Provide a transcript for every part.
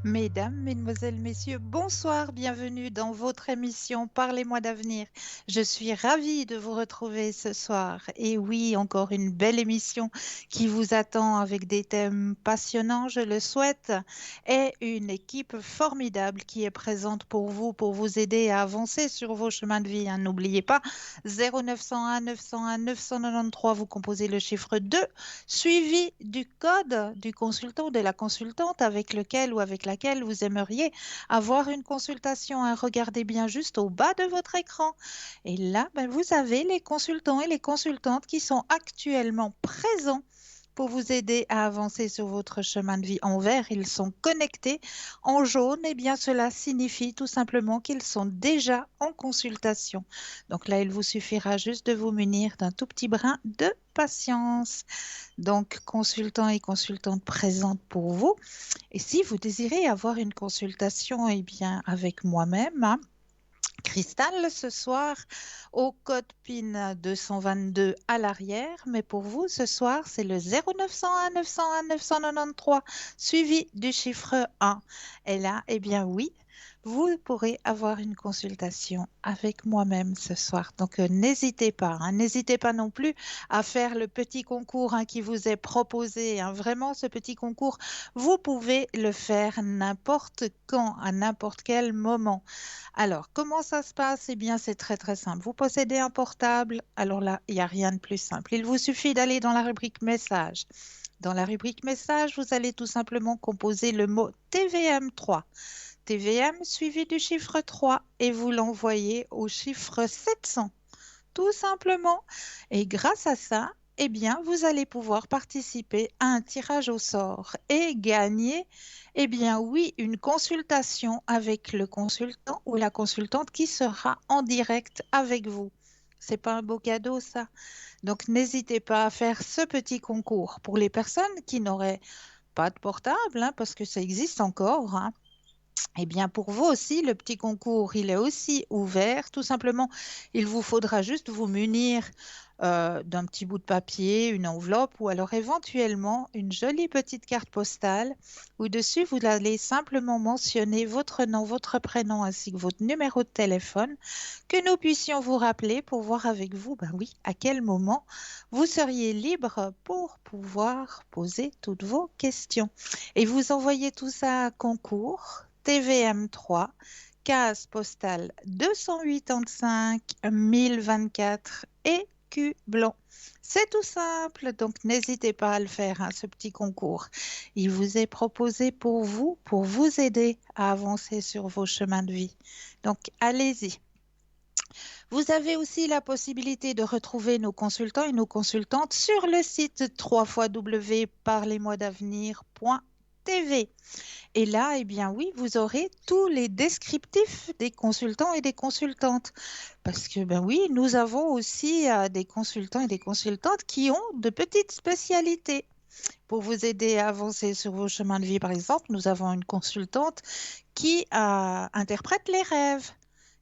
Mesdames, Mesdemoiselles, Messieurs, bonsoir, bienvenue dans votre émission Parlez-moi d'avenir. Je suis ravie de vous retrouver ce soir. Et oui, encore une belle émission qui vous attend avec des thèmes passionnants, je le souhaite, et une équipe formidable qui est présente pour vous aider à avancer sur vos chemins de vie, hein. N'oubliez pas, 0901 901 993, vous composez le chiffre 2 suivi du code du consultant ou de la consultante avec lequel ou avec laquelle vous aimeriez avoir une consultation, hein. Regardez bien juste au bas de votre écran. Et là, ben, vous avez les consultants et les consultantes qui sont actuellement présents pour vous aider à avancer sur votre chemin de vie. En vert, ils sont connectés. En jaune, eh bien, cela signifie tout simplement qu'ils sont déjà en consultation. Donc là, il vous suffira juste de vous munir d'un tout petit brin de patience. Donc, consultant et consultante présente pour vous. Et si vous désirez avoir une consultation, eh bien, avec moi-même, hein, Cristal, ce soir, au code PIN 222 à l'arrière. Mais pour vous, ce soir, c'est le 0901 901 993 suivi du chiffre 1. Et là, eh bien oui, vous pourrez avoir une consultation avec moi-même ce soir. Donc, n'hésitez pas, hein, n'hésitez pas non plus à faire le petit concours, hein, qui vous est proposé, hein. Vraiment, ce petit concours, vous pouvez le faire n'importe quand, à n'importe quel moment. Alors, comment ça se passe? Eh bien, c'est très très simple. Vous possédez un portable, alors là, il n'y a rien de plus simple. Il vous suffit d'aller dans la rubrique message. Dans la rubrique message, vous allez tout simplement composer le mot TVM3. TVM suivi du chiffre 3 et vous l'envoyez au chiffre 700, tout simplement. Et grâce à ça, eh bien, vous allez pouvoir participer à un tirage au sort et gagner, eh bien, oui, une consultation avec le consultant ou la consultante qui sera en direct avec vous. C'est pas un beau cadeau, ça? Donc, n'hésitez pas à faire ce petit concours pour les personnes qui n'auraient pas de portable, hein, parce que ça existe encore, hein. Eh bien, pour vous aussi, le petit concours, il est aussi ouvert. Tout simplement, il vous faudra juste vous munir d'un petit bout de papier, une enveloppe ou alors éventuellement une jolie petite carte postale où dessus, vous allez simplement mentionner votre nom, votre prénom ainsi que votre numéro de téléphone, que nous puissions vous rappeler pour voir avec vous, ben oui, à quel moment vous seriez libre pour pouvoir poser toutes vos questions. Et vous envoyez tout ça à concours TVM3, case postale 285 1024 écus blanc. C'est tout simple, donc n'hésitez pas à le faire, hein, ce petit concours. Il vous est proposé pour vous aider à avancer sur vos chemins de vie. Donc allez-y. Vous avez aussi la possibilité de retrouver nos consultants et nos consultantes sur le site www.parlez-moi-d'avenir.tv. Et là, eh bien oui, vous aurez tous les descriptifs des consultants et des consultantes. Parce que, ben oui, nous avons aussi des consultants et des consultantes qui ont de petites spécialités. Pour vous aider à avancer sur vos chemins de vie, par exemple, nous avons une consultante qui interprète les rêves.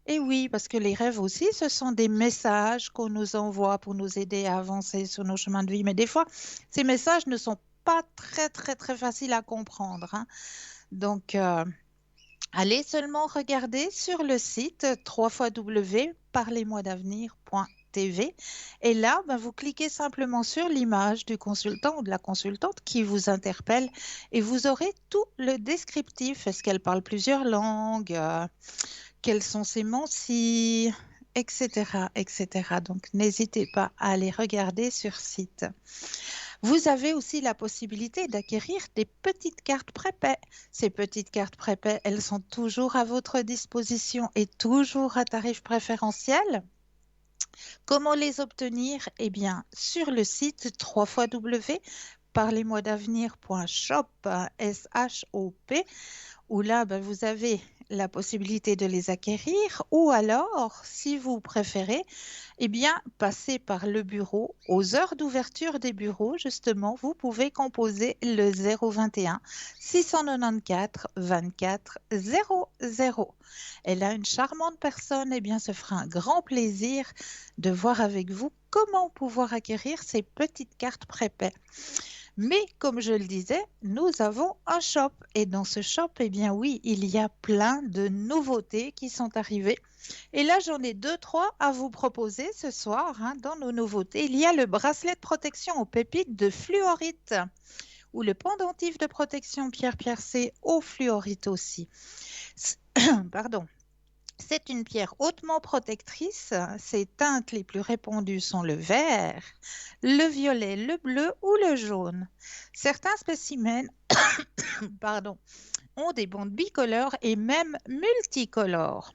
Et oui, parce que les rêves aussi, ce sont des messages qu'on nous envoie pour nous aider à avancer sur nos chemins de vie. Mais des fois, ces messages ne sont pas très, très, très faciles à comprendre, hein. Donc, allez seulement regarder sur le site www.parlez-moi-d'avenir.tv et là, ben, vous cliquez simplement sur l'image du consultant ou de la consultante qui vous interpelle et vous aurez tout le descriptif. Est-ce qu'elle parle plusieurs langues? Quels sont ses mentis? Etc., etc. Donc, n'hésitez pas à aller regarder sur site. Vous avez aussi la possibilité d'acquérir des petites cartes prépaies. Ces petites cartes prépaies, elles sont toujours à votre disposition et toujours à tarif préférentiel. Comment les obtenir? Eh bien, sur le site www.parlez-moi-d'avenir.shop, S-H-O-P, où là, ben, vous avez la possibilité de les acquérir ou alors, si vous préférez, eh bien, passez par le bureau. Aux heures d'ouverture des bureaux, justement, vous pouvez composer le 021 694 24 00. Et là, une charmante personne, eh bien, se fera un grand plaisir de voir avec vous comment pouvoir acquérir ces petites cartes prépaies. Mais comme je le disais, nous avons un shop et dans ce shop, eh bien oui, il y a plein de nouveautés qui sont arrivées. Et là, j'en ai deux, trois à vous proposer ce soir, hein, dans nos nouveautés. Il y a le bracelet de protection aux pépites de fluorite ou le pendentif de protection pierre percée au fluorite aussi. Pardon. C'est une pierre hautement protectrice. Ses teintes les plus répandues sont le vert, le violet, le bleu ou le jaune. Certains spécimens pardon, ont des bandes bicolores et même multicolores.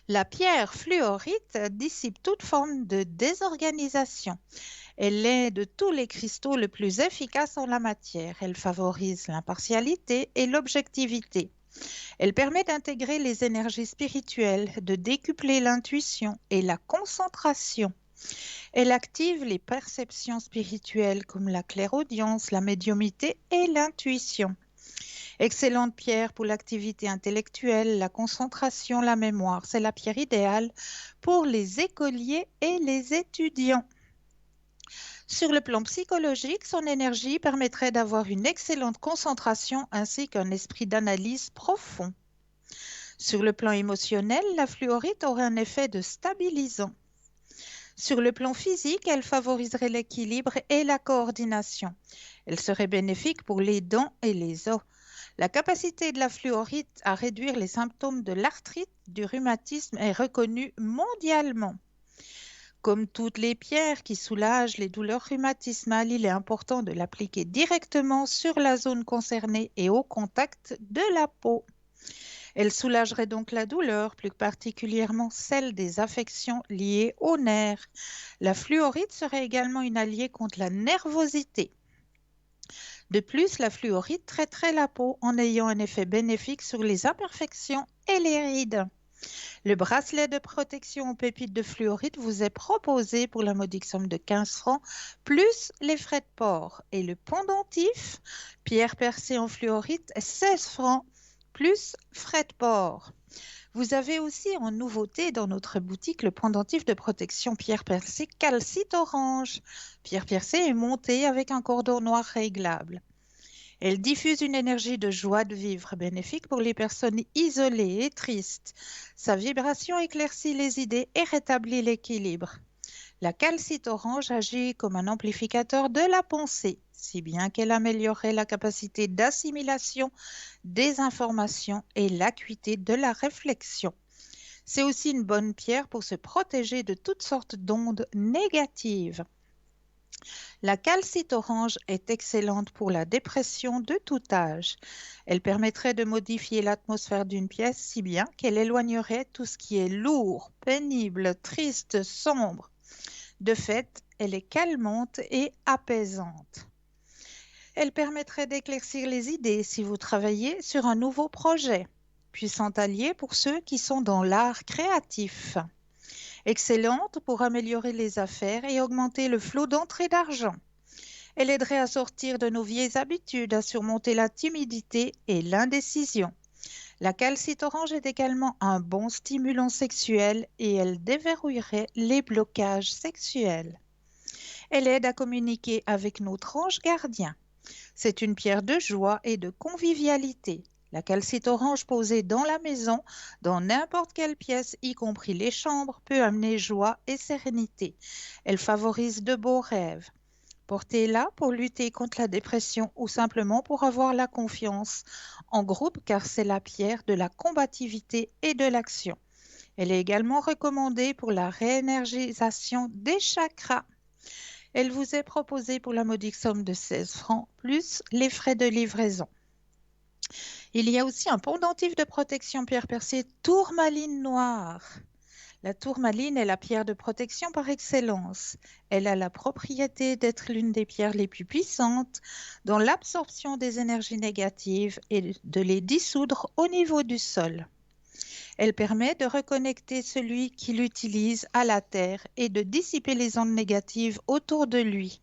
La pierre fluorite dissipe toute forme de désorganisation. Elle est de tous les cristaux le plus efficace en la matière. Elle favorise l'impartialité et l'objectivité. Elle permet d'intégrer les énergies spirituelles, de décupler l'intuition et la concentration. Elle active les perceptions spirituelles comme la clairaudience, la médiumnité et l'intuition. Excellente pierre pour l'activité intellectuelle, la concentration, la mémoire. C'est la pierre idéale pour les écoliers et les étudiants. Sur le plan psychologique, son énergie permettrait d'avoir une excellente concentration ainsi qu'un esprit d'analyse profond. Sur le plan émotionnel, la fluorite aurait un effet de stabilisant. Sur le plan physique, elle favoriserait l'équilibre et la coordination. Elle serait bénéfique pour les dents et les os. La capacité de la fluorite à réduire les symptômes de l'arthrite, du rhumatisme est reconnue mondialement. Comme toutes les pierres qui soulagent les douleurs rhumatismales, il est important de l'appliquer directement sur la zone concernée et au contact de la peau. Elle soulagerait donc la douleur, plus particulièrement celle des affections liées aux nerfs. La fluorite serait également une alliée contre la nervosité. De plus, la fluorite traiterait la peau en ayant un effet bénéfique sur les imperfections et les rides. Le bracelet de protection aux pépites de fluorite vous est proposé pour la modique somme de 15 francs, plus les frais de port. Et le pendentif, pierre percée en fluorite, 16 francs, plus frais de port. Vous avez aussi en nouveauté dans notre boutique le pendentif de protection pierre percée calcite orange. Pierre percée est montée avec un cordon noir réglable. Elle diffuse une énergie de joie de vivre bénéfique pour les personnes isolées et tristes. Sa vibration éclaircit les idées et rétablit l'équilibre. La calcite orange agit comme un amplificateur de la pensée, si bien qu'elle améliorerait la capacité d'assimilation des informations et l'acuité de la réflexion. C'est aussi une bonne pierre pour se protéger de toutes sortes d'ondes négatives. La calcite orange est excellente pour la dépression de tout âge. Elle permettrait de modifier l'atmosphère d'une pièce si bien qu'elle éloignerait tout ce qui est lourd, pénible, triste, sombre. De fait, elle est calmante et apaisante. Elle permettrait d'éclaircir les idées si vous travaillez sur un nouveau projet. Puissant allié pour ceux qui sont dans l'art créatif. Excellente pour améliorer les affaires et augmenter le flot d'entrée d'argent. Elle aiderait à sortir de nos vieilles habitudes, à surmonter la timidité et l'indécision. La calcite orange est également un bon stimulant sexuel et elle déverrouillerait les blocages sexuels. Elle aide à communiquer avec notre ange gardien. C'est une pierre de joie et de convivialité. La calcite orange posée dans la maison, dans n'importe quelle pièce, y compris les chambres, peut amener joie et sérénité. Elle favorise de beaux rêves. Portez-la pour lutter contre la dépression ou simplement pour avoir la confiance en groupe car c'est la pierre de la combativité et de l'action. Elle est également recommandée pour la réénergisation des chakras. Elle vous est proposée pour la modique somme de 16 francs plus les frais de livraison. Il y a aussi un pendentif de protection pierre percée tourmaline noire. La tourmaline est la pierre de protection par excellence. Elle a la propriété d'être l'une des pierres les plus puissantes dans l'absorption des énergies négatives et de les dissoudre au niveau du sol. Elle permet de reconnecter celui qui l'utilise à la terre et de dissiper les ondes négatives autour de lui.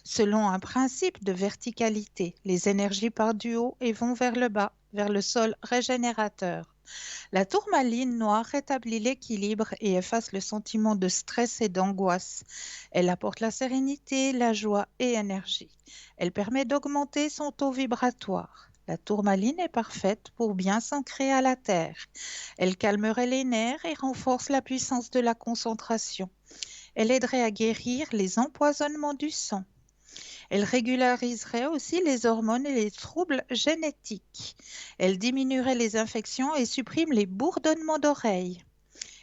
Selon un principe de verticalité, les énergies partent du haut et vont vers le bas, vers le sol régénérateur. La tourmaline noire rétablit l'équilibre et efface le sentiment de stress et d'angoisse. Elle apporte la sérénité, la joie et énergie. Elle permet d'augmenter son taux vibratoire. La tourmaline est parfaite pour bien s'ancrer à la terre. Elle calmerait les nerfs et renforce la puissance de la concentration. Elle aiderait à guérir les empoisonnements du sang. Elle régulariserait aussi les hormones et les troubles génétiques. Elle diminuerait les infections et supprime les bourdonnements d'oreilles.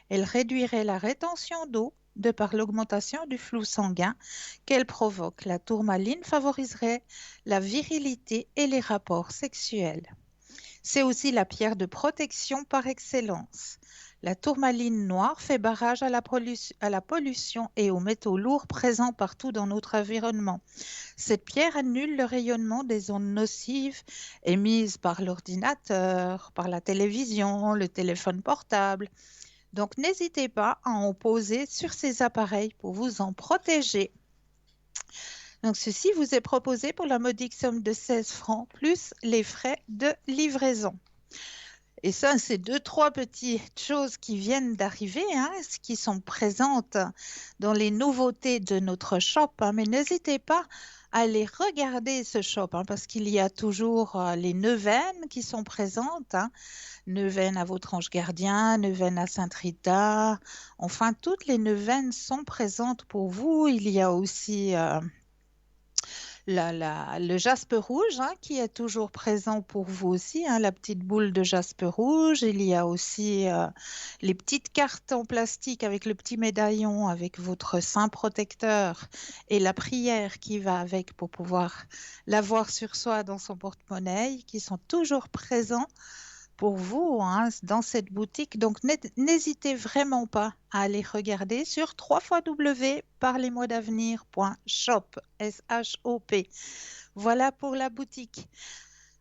Elle réduirait la rétention d'eau de par l'augmentation du flux sanguin qu'elle provoque. La tourmaline favoriserait la virilité et les rapports sexuels. C'est aussi la pierre de protection par excellence. La tourmaline noire fait barrage à la pollution et aux métaux lourds présents partout dans notre environnement. Cette pierre annule le rayonnement des ondes nocives émises par l'ordinateur, par la télévision, le téléphone portable. Donc n'hésitez pas à en poser sur ces appareils pour vous en protéger. Donc ceci vous est proposé pour la modique somme de 16 francs plus les frais de livraison. Et ça, c'est deux, trois petites choses qui viennent d'arriver, hein, qui sont présentes dans les nouveautés de notre shop. Hein, mais n'hésitez pas à aller regarder ce shop, hein, parce qu'il y a toujours les neuvaines qui sont présentes. Hein, neuvaine à votre ange gardien, neuvaine à Sainte-Rita. Enfin, toutes les neuvaines sont présentes pour vous. Il y a aussi le jaspe rouge, hein, qui est toujours présent pour vous aussi, hein, la petite boule de jaspe rouge. Il y a aussi les petites cartes en plastique avec le petit médaillon, avec votre saint protecteur et la prière qui va avec pour pouvoir l'avoir sur soi dans son porte-monnaie, qui sont toujours présents pour vous, hein, dans cette boutique. Donc, n'hésitez vraiment pas à aller regarder sur www.parlez-moi-d'avenir.shop. S-H-O-P. Voilà pour la boutique.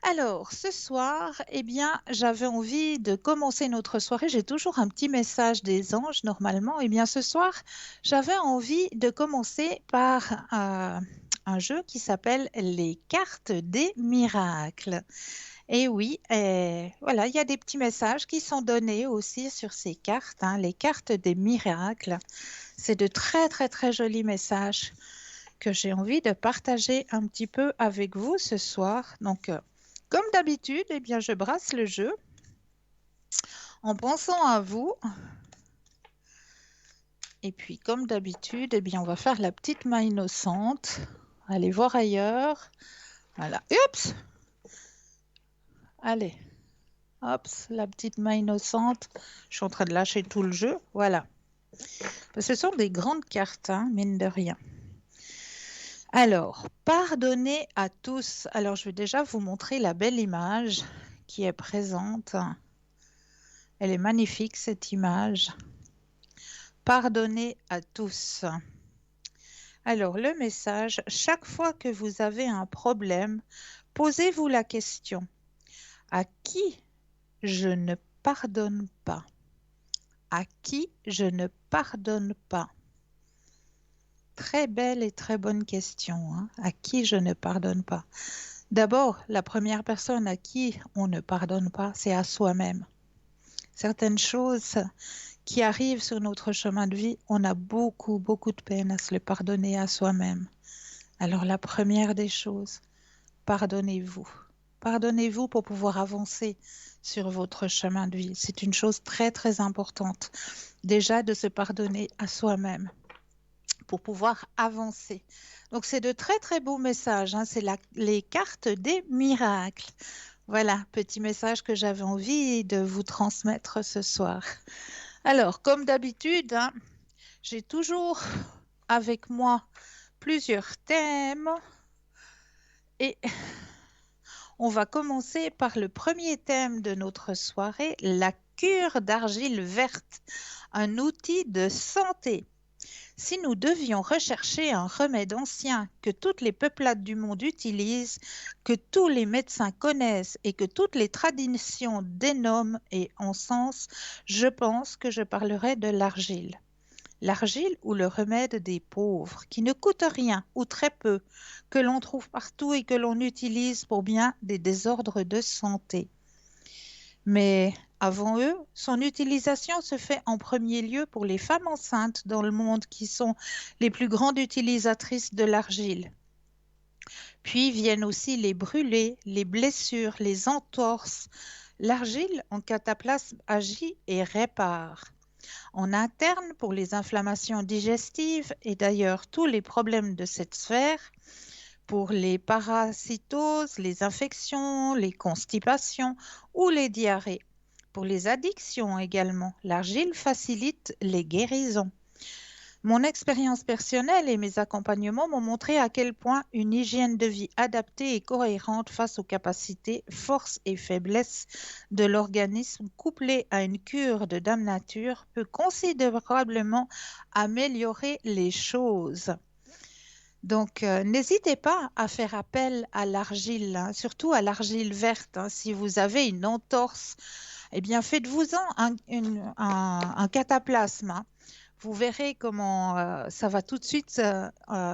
Alors, ce soir, eh bien, j'avais envie de commencer notre soirée. J'ai toujours un petit message des anges normalement. Eh bien, ce soir, j'avais envie de commencer par un jeu qui s'appelle les cartes des miracles. Et oui, voilà, il y a des petits messages qui sont donnés aussi sur ces cartes, hein, les cartes des miracles. C'est de très, très, très jolis messages que j'ai envie de partager un petit peu avec vous ce soir. Donc, comme d'habitude, eh bien, je brasse le jeu en pensant à vous. Et puis, comme d'habitude, eh bien, on va faire la petite main innocente. Allez voir ailleurs. Voilà. Oups! Allez. Hop, la petite main innocente. Je suis en train de lâcher tout le jeu. Voilà. Ce sont des grandes cartes, hein, mine de rien. Alors, pardonnez à tous. Alors, je vais déjà vous montrer la belle image qui est présente. Elle est magnifique, cette image. Pardonnez à tous. Alors, le message, chaque fois que vous avez un problème, posez-vous la question, à qui je ne pardonne pas? À qui je ne pardonne pas? Très belle et très bonne question, hein. À qui je ne pardonne pas? D'abord, la première personne à qui on ne pardonne pas, c'est à soi-même. Certaines choses qui arrivent sur notre chemin de vie, on a beaucoup, beaucoup de peine à se les pardonner à soi-même. Alors la première des choses, pardonnez-vous. Pardonnez-vous pour pouvoir avancer sur votre chemin de vie. C'est une chose très, très importante. Déjà, de se pardonner à soi-même pour pouvoir avancer. Donc, c'est de très, très beaux messages, hein. C'est les cartes des miracles. Voilà, petit message que j'avais envie de vous transmettre ce soir. Alors, comme d'habitude, hein, j'ai toujours avec moi plusieurs thèmes et on va commencer par le premier thème de notre soirée, la cure d'argile verte, un outil de santé. Si nous devions rechercher un remède ancien que toutes les peuplades du monde utilisent, que tous les médecins connaissent et que toutes les traditions dénomment et encensent, je pense que je parlerai de l'argile. L'argile ou le remède des pauvres, qui ne coûte rien ou très peu, que l'on trouve partout et que l'on utilise pour bien des désordres de santé. Mais avant eux, son utilisation se fait en premier lieu pour les femmes enceintes dans le monde qui sont les plus grandes utilisatrices de l'argile. Puis viennent aussi les brûlés, les blessures, les entorses. L'argile en cataplasme agit et répare. En interne, pour les inflammations digestives et d'ailleurs tous les problèmes de cette sphère, pour les parasitoses, les infections, les constipations ou les diarrhées. Pour les addictions également, l'argile facilite les guérisons. Mon expérience personnelle et mes accompagnements m'ont montré à quel point une hygiène de vie adaptée et cohérente face aux capacités, forces et faiblesses de l'organisme, couplée à une cure de Dame Nature, peut considérablement améliorer les choses. Donc, n'hésitez pas à faire appel à l'argile, hein, surtout à l'argile verte, hein. Si vous avez une entorse, eh bien, faites-vous-en un cataplasme, hein. Vous verrez comment ça va tout de suite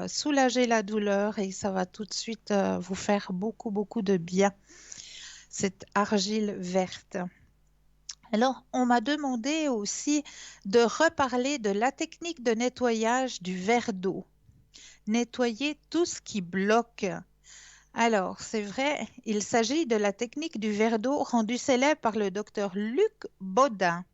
soulager la douleur et ça va tout de suite vous faire beaucoup, beaucoup de bien, cette argile verte. Alors, on m'a demandé aussi de reparler de la technique de nettoyage du verre d'eau. Nettoyer tout ce qui bloque. Alors, c'est vrai, il s'agit de la technique du verre d'eau rendue célèbre par le docteur Luc Baudin,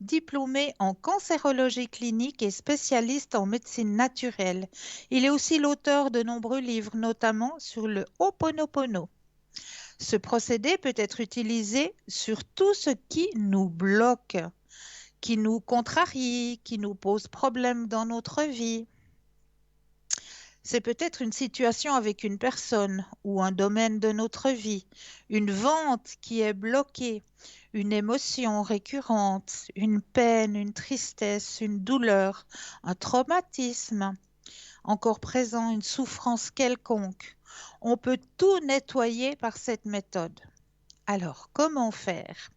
diplômé en cancérologie clinique et spécialiste en médecine naturelle. Il est aussi l'auteur de nombreux livres, notamment sur le Ho'oponopono. Ce procédé peut être utilisé sur tout ce qui nous bloque, qui nous contrarie, qui nous pose problème dans notre vie. C'est peut-être une situation avec une personne ou un domaine de notre vie, une vente qui est bloquée, une émotion récurrente, une peine, une tristesse, une douleur, un traumatisme encore présent, une souffrance quelconque. On peut tout nettoyer par cette méthode. Alors, comment faire?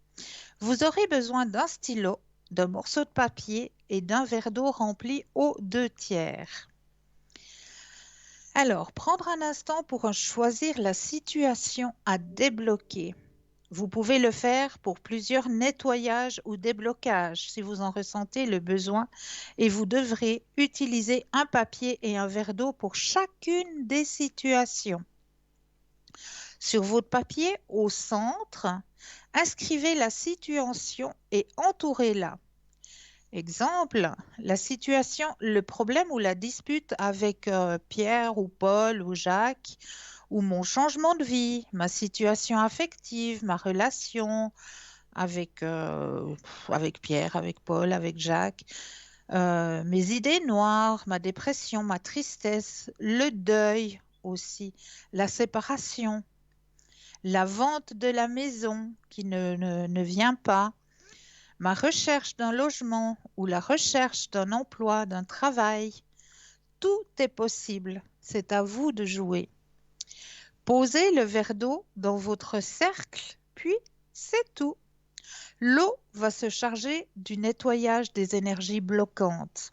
Vous aurez besoin d'un stylo, d'un morceau de papier et d'un verre d'eau rempli aux 2/3. Alors, prendre un instant pour choisir la situation à débloquer. Vous pouvez le faire pour plusieurs nettoyages ou déblocages si vous en ressentez le besoin et vous devrez utiliser un papier et un verre d'eau pour chacune des situations. Sur votre papier, au centre, inscrivez la situation et entourez-la. Exemple, la situation, le problème ou la dispute avec Pierre ou Paul ou Jacques, ou mon changement de vie, ma situation affective, ma relation avec, avec Pierre, avec Paul, avec Jacques, mes idées noires, ma dépression, ma tristesse, le deuil aussi, la séparation, la vente de la maison qui ne vient pas, ma recherche d'un logement ou la recherche d'un emploi, d'un travail. Tout est possible, c'est à vous de jouer. Posez le verre d'eau dans votre cercle, puis c'est tout. L'eau va se charger du nettoyage des énergies bloquantes.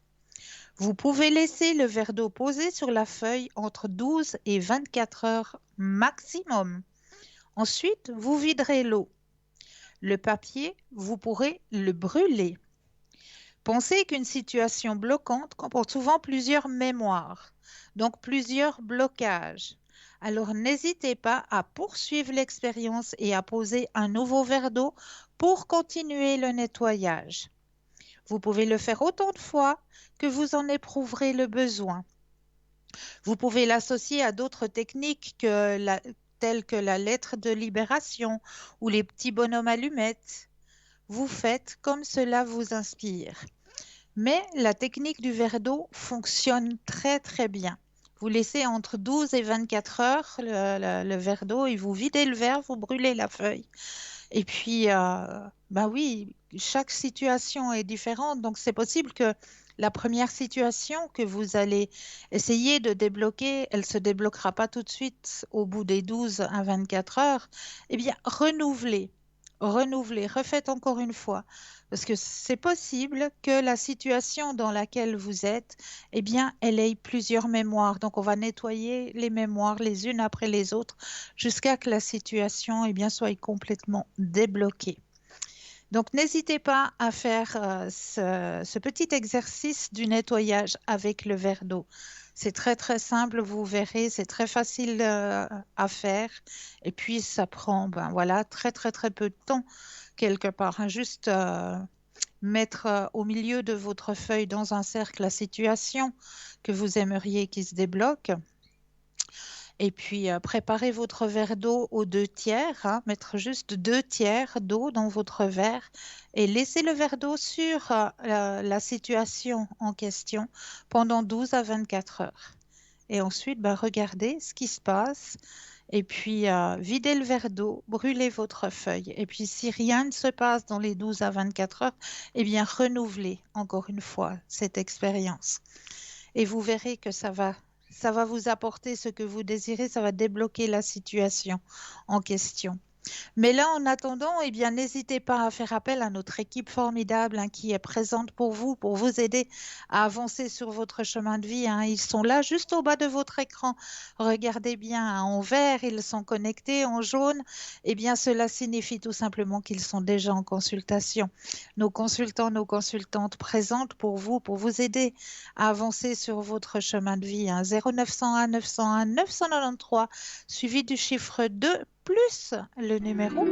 Vous pouvez laisser le verre d'eau posé sur la feuille entre 12 et 24 heures maximum. Ensuite, vous viderez l'eau. Le papier, vous pourrez le brûler. Pensez qu'une situation bloquante comporte souvent plusieurs mémoires, donc plusieurs blocages. Alors n'hésitez pas à poursuivre l'expérience et à poser un nouveau verre d'eau pour continuer le nettoyage. Vous pouvez le faire autant de fois que vous en éprouverez le besoin. Vous pouvez l'associer à d'autres techniques telles que la lettre de libération ou les petits bonhommes allumettes. Vous faites comme cela vous inspire. Mais la technique du verre d'eau fonctionne très très bien. Vous laissez entre 12 et 24 heures le verre d'eau et vous videz le verre, vous brûlez la feuille. Et puis, bah oui, chaque situation est différente. Donc, c'est possible que la première situation que vous allez essayer de débloquer, elle ne se débloquera pas tout de suite au bout des 12 à 24 heures. Eh bien, renouvelez, refaites encore une fois. Parce que c'est possible que la situation dans laquelle vous êtes, eh bien, elle ait plusieurs mémoires. Donc, on va nettoyer les mémoires les unes après les autres jusqu'à que la situation, eh bien, soit complètement débloquée. Donc, n'hésitez pas à faire ce petit exercice du nettoyage avec le verre d'eau. C'est très, très simple, vous verrez, c'est très facile à faire. Et puis, ça prend, ben voilà, très, très, très peu de temps quelque part, hein. Juste mettre au milieu de votre feuille dans un cercle la situation que vous aimeriez qui se débloque. Et puis, préparez votre verre d'eau aux 2 tiers, hein, mettre juste 2 tiers d'eau dans votre verre et laissez le verre d'eau sur la situation en question pendant 12 à 24 heures. Et ensuite, ben, regardez ce qui se passe et puis videz le verre d'eau, brûlez votre feuille. Et puis, si rien ne se passe dans les 12 à 24 heures, eh bien, renouvelez encore une fois cette expérience. Et vous verrez que ça va vous apporter ce que vous désirez, ça va débloquer la situation en question. Mais là, en attendant, eh bien, n'hésitez pas à faire appel à notre équipe formidable, hein, qui est présente pour vous aider à avancer sur votre chemin de vie, hein. Ils sont là juste au bas de votre écran. Regardez bien, hein, en vert, ils sont connectés, en jaune, eh bien, cela signifie tout simplement qu'ils sont déjà en consultation. Nos consultants, nos consultantes présentes pour vous aider à avancer sur votre chemin de vie, hein. 0901 901 993, suivi du chiffre 2 plus le numéro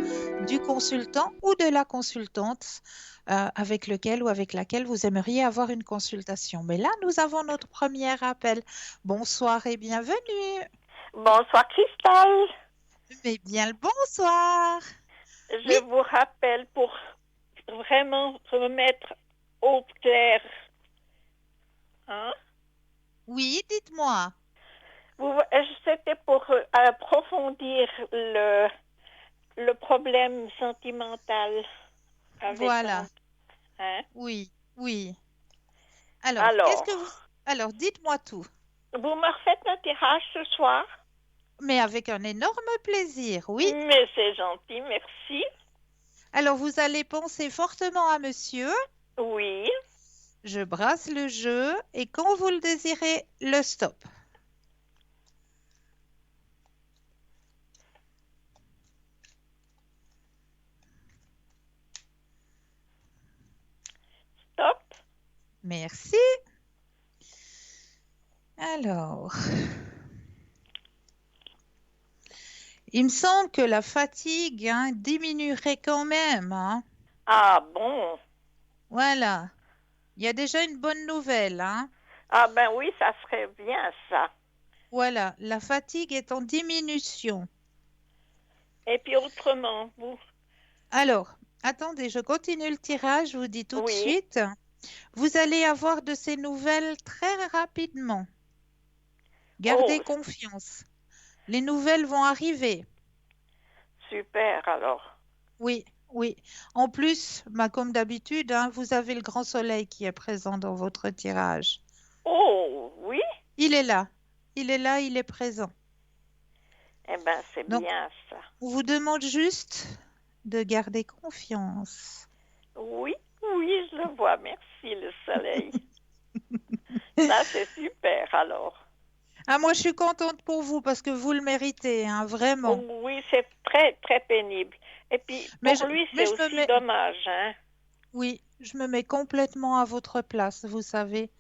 du consultant ou de la consultante avec lequel ou avec laquelle vous aimeriez avoir une consultation. Mais là, nous avons notre premier appel. Bonsoir et bienvenue. Bonsoir Cristal. Mais bien le bonsoir. Oui, Je vous rappelle pour vraiment remettre au clair. Hein? oui, dites-moi. C'était pour approfondir le problème sentimental avec Voilà. mon... Hein? Oui, oui. Alors, qu'est-ce que Alors, vous... Alors, dites-moi tout. vous me refaites un tirage ce soir? Mais avec un énorme plaisir, oui. Mais c'est gentil, merci. Alors, vous allez penser fortement à monsieur. Oui, Je brasse le jeu et quand vous le désirez, le stop. stop. Merci. Alors, il me semble que la fatigue, hein, diminuerait quand même, hein. Ah bon? Voilà. Il y a déjà une bonne nouvelle, hein. Ah ben oui, ça serait bien ça. Voilà, la fatigue est en diminution. Et puis autrement, vous... Alors, attendez, je continue le tirage, je vous dis tout de Oui, suite. Vous allez avoir de ces nouvelles très rapidement. Gardez oh, confiance. Les nouvelles vont arriver. super alors. Oui, oui. En plus, bah, comme d'habitude, hein, vous avez le grand soleil qui est présent dans votre tirage. Oh, oui? Il est là. Il est là, il est présent. Eh ben, c'est Donc, bien ça. on vous demande juste de garder confiance. Oui, oui, je le vois. Merci, le soleil. Ça, c'est super alors. Ah, moi, je suis contente pour vous parce que vous le méritez, hein, vraiment. Oui, c'est très, très pénible. Et puis, Mais pour lui, mais c'est je me aussi mets, dommage, hein? oui, je me mets complètement à votre place, vous savez.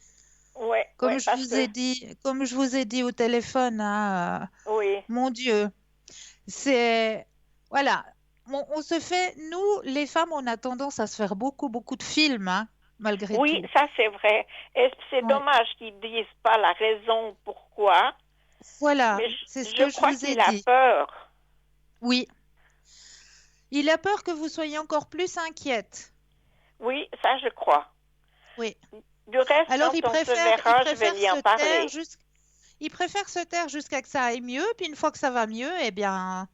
Ouais, ouais, parce que, Comme je vous ai dit au téléphone, hein, oui, mon Dieu, c'est, voilà, on se fait, nous, les femmes, on a tendance à se faire beaucoup, beaucoup de films, hein, malgré oui, tout. ça, c'est vrai. Et c'est Ouais. dommage qu'ils disent pas la raison pourquoi, Voilà, mais c'est ce je que je crois vous ai qu'il a dit. peur. Oui, il a peur que vous soyez encore plus inquiète. Oui, ça, je crois. Oui. Du reste, Alors, quand on se verra, je vais lui en parler. il préfère se taire jusqu'à que ça aille mieux, puis une fois que ça va mieux, eh bien,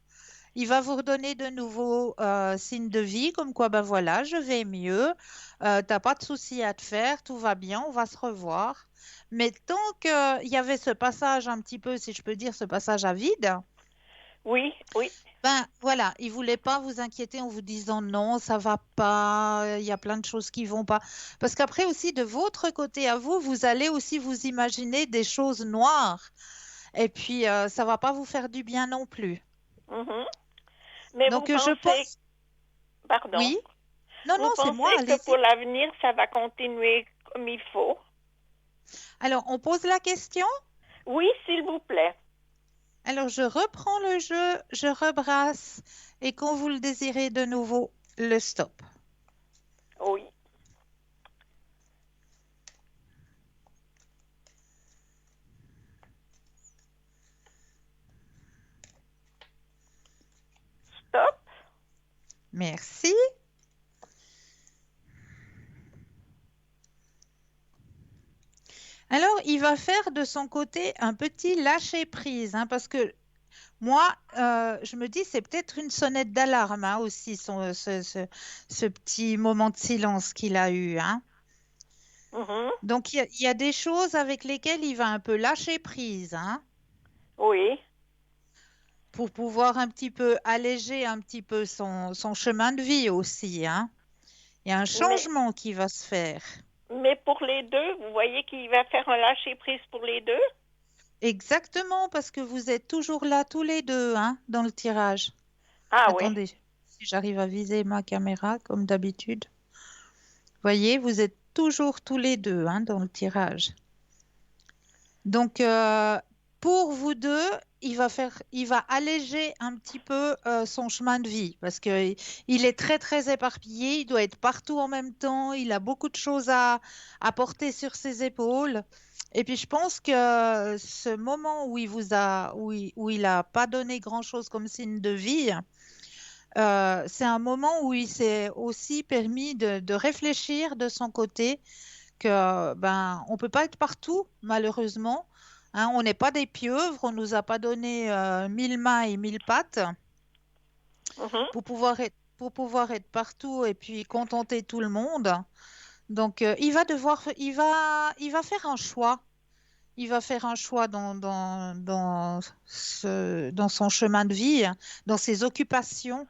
il va vous redonner de nouveaux signes de vie, comme quoi, ben voilà, je vais mieux, t'as pas de souci à te faire, tout va bien, on va se revoir. Mais tant qu'il y avait ce passage un petit peu, si je peux dire, ce passage à vide, Oui, oui, ben voilà, il voulait pas vous inquiéter en vous disant non, ça va pas, il y a plein de choses qui vont pas. Parce qu'après aussi, de votre côté à vous, vous allez aussi vous imaginer des choses noires. Et puis, ça va pas vous faire du bien non plus. mhm. Mais vous Donc, je pensez, pense, pardon, oui. Non, non, Vous c'est moi, pensez que allez-y. pour l'avenir, ça va continuer comme il faut? Alors, on pose la question. Oui, s'il vous plaît. Alors, je reprends le jeu, je rebrasse et quand vous le désirez de nouveau, le stop. Oui. Stop. Merci. Alors, il va faire de son côté un petit lâcher-prise, hein, parce que moi, je me dis, c'est peut-être une sonnette d'alarme hein, aussi, ce petit moment de silence qu'il a eu. Hein. Mhm. Donc, il y a des choses avec lesquelles il va un peu lâcher prise, hein, Oui. pour pouvoir un petit peu alléger un petit peu son chemin de vie aussi. Hein. Il y a un Mais, changement qui va se faire. mais pour les deux, vous voyez qu'il va faire un lâcher-prise pour les deux? Exactement, parce que vous êtes toujours là tous les deux hein, dans le tirage. Ah oui. Attendez, si j'arrive à viser ma caméra comme d'habitude. Voyez, vous êtes toujours tous les deux hein, dans le tirage. Donc, pour vous deux, il va alléger un petit peu son chemin de vie parce que il est très, très éparpillé. Il doit être partout en même temps. Il a beaucoup de choses à porter sur ses épaules. Et puis, je pense que ce moment où où il a pas donné grand-chose comme signe de vie, c'est un moment où il s'est aussi permis de réfléchir de son côté que ben on peut pas être partout malheureusement. Hein, on n'est pas des pieuvres, on nous a pas donné 1000 mains et 1000 pattes Mhm. pour pouvoir être partout et puis contenter tout le monde. Donc il va faire un choix. Il va faire un choix dans son chemin de vie, dans ses occupations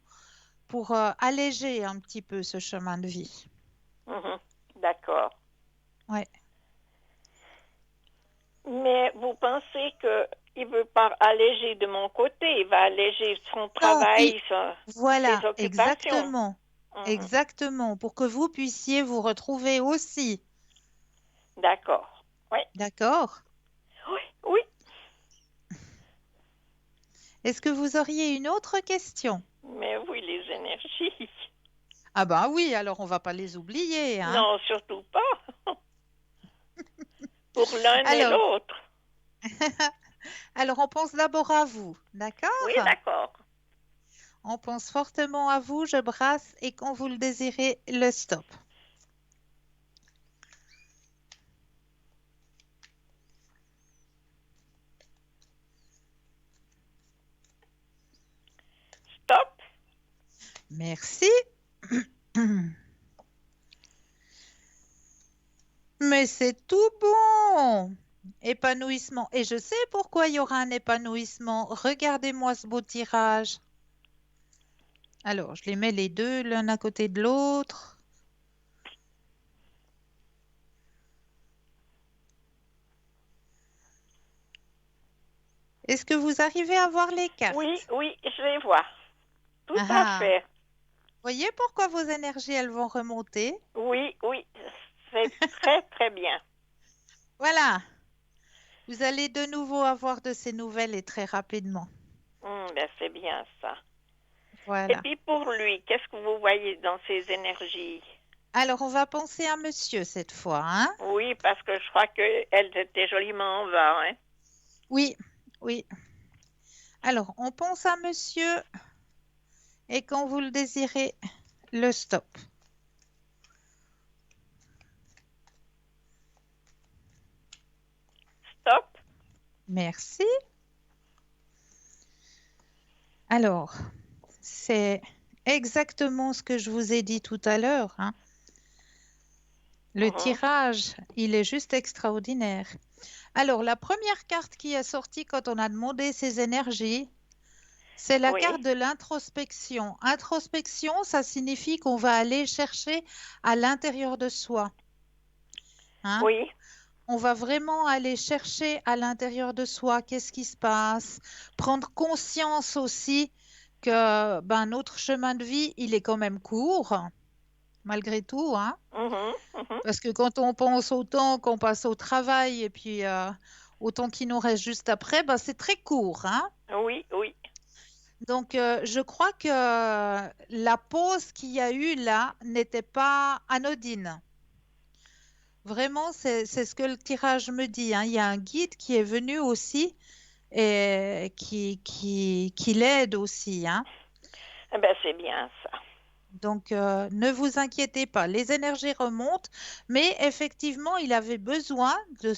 pour alléger un petit peu ce chemin de vie. Mhm. D'accord. Ouais. Mais vous pensez que il veut pas alléger de mon côté, il va alléger son Non, travail, ses voilà, occupations. exactement. Mhm. Exactement, pour que vous puissiez vous retrouver aussi. D'accord. Oui, D'accord? oui, oui. Est-ce que vous auriez une autre question? Mais oui, les énergies. Ah ben oui, alors on va pas les oublier, hein? Non, surtout pas. Pour l'un et Alors, l'autre. alors on pense d'abord à vous, Oui, d'accord? d'accord. On pense fortement à vous, je brasse et quand vous le désirez, le stop. Stop. Merci. Mais c'est tout bon. Épanouissement. Et je sais pourquoi il y aura un épanouissement. Regardez-moi ce beau tirage. Alors, je les mets les deux l'un à côté de l'autre. Est-ce que vous arrivez à voir les Oui, cartes? oui, je les vois. Tout Ah à ah. fait. Voyez pourquoi vos énergies, elles vont remonter? Oui, oui. C'est très, très bien. Voilà. Vous allez de nouveau avoir de ces nouvelles et très rapidement. Ben, c'est bien ça. Et Voilà. puis pour lui, qu'est-ce que vous voyez dans ses énergies? Alors, on va penser à monsieur cette fois, hein? Oui, parce que je crois qu'elle était joliment en bas, hein? Oui, oui. Alors, on pense à monsieur et quand vous le désirez, le stop. Stop. Merci. Alors, c'est exactement ce que je vous ai dit tout à l'heure, hein. Le Mhm. tirage, il est juste extraordinaire. Alors, la première carte qui est sortie quand on a demandé ses énergies, c'est la Oui, carte de l'introspection. Introspection, ça signifie qu'on va aller chercher à l'intérieur de soi, hein. oui. On va vraiment aller chercher à l'intérieur de soi qu'est-ce qui se passe, prendre conscience aussi que ben, notre chemin de vie, il est quand même court. malgré tout, hein. Mhm, mhm. Parce que quand on pense au temps qu'on passe au travail et puis au temps qui nous reste juste après, bah, c'est très court, hein. Oui, oui. Donc, je crois que la pause qu'il y a eu là n'était pas anodine. Vraiment, c'est ce que le tirage me dit, hein. Il y a un guide qui est venu aussi et qui l'aide aussi, hein. Eh ben, c'est bien ça. Donc, ne vous inquiétez pas, les énergies remontent, mais effectivement, il avait besoin de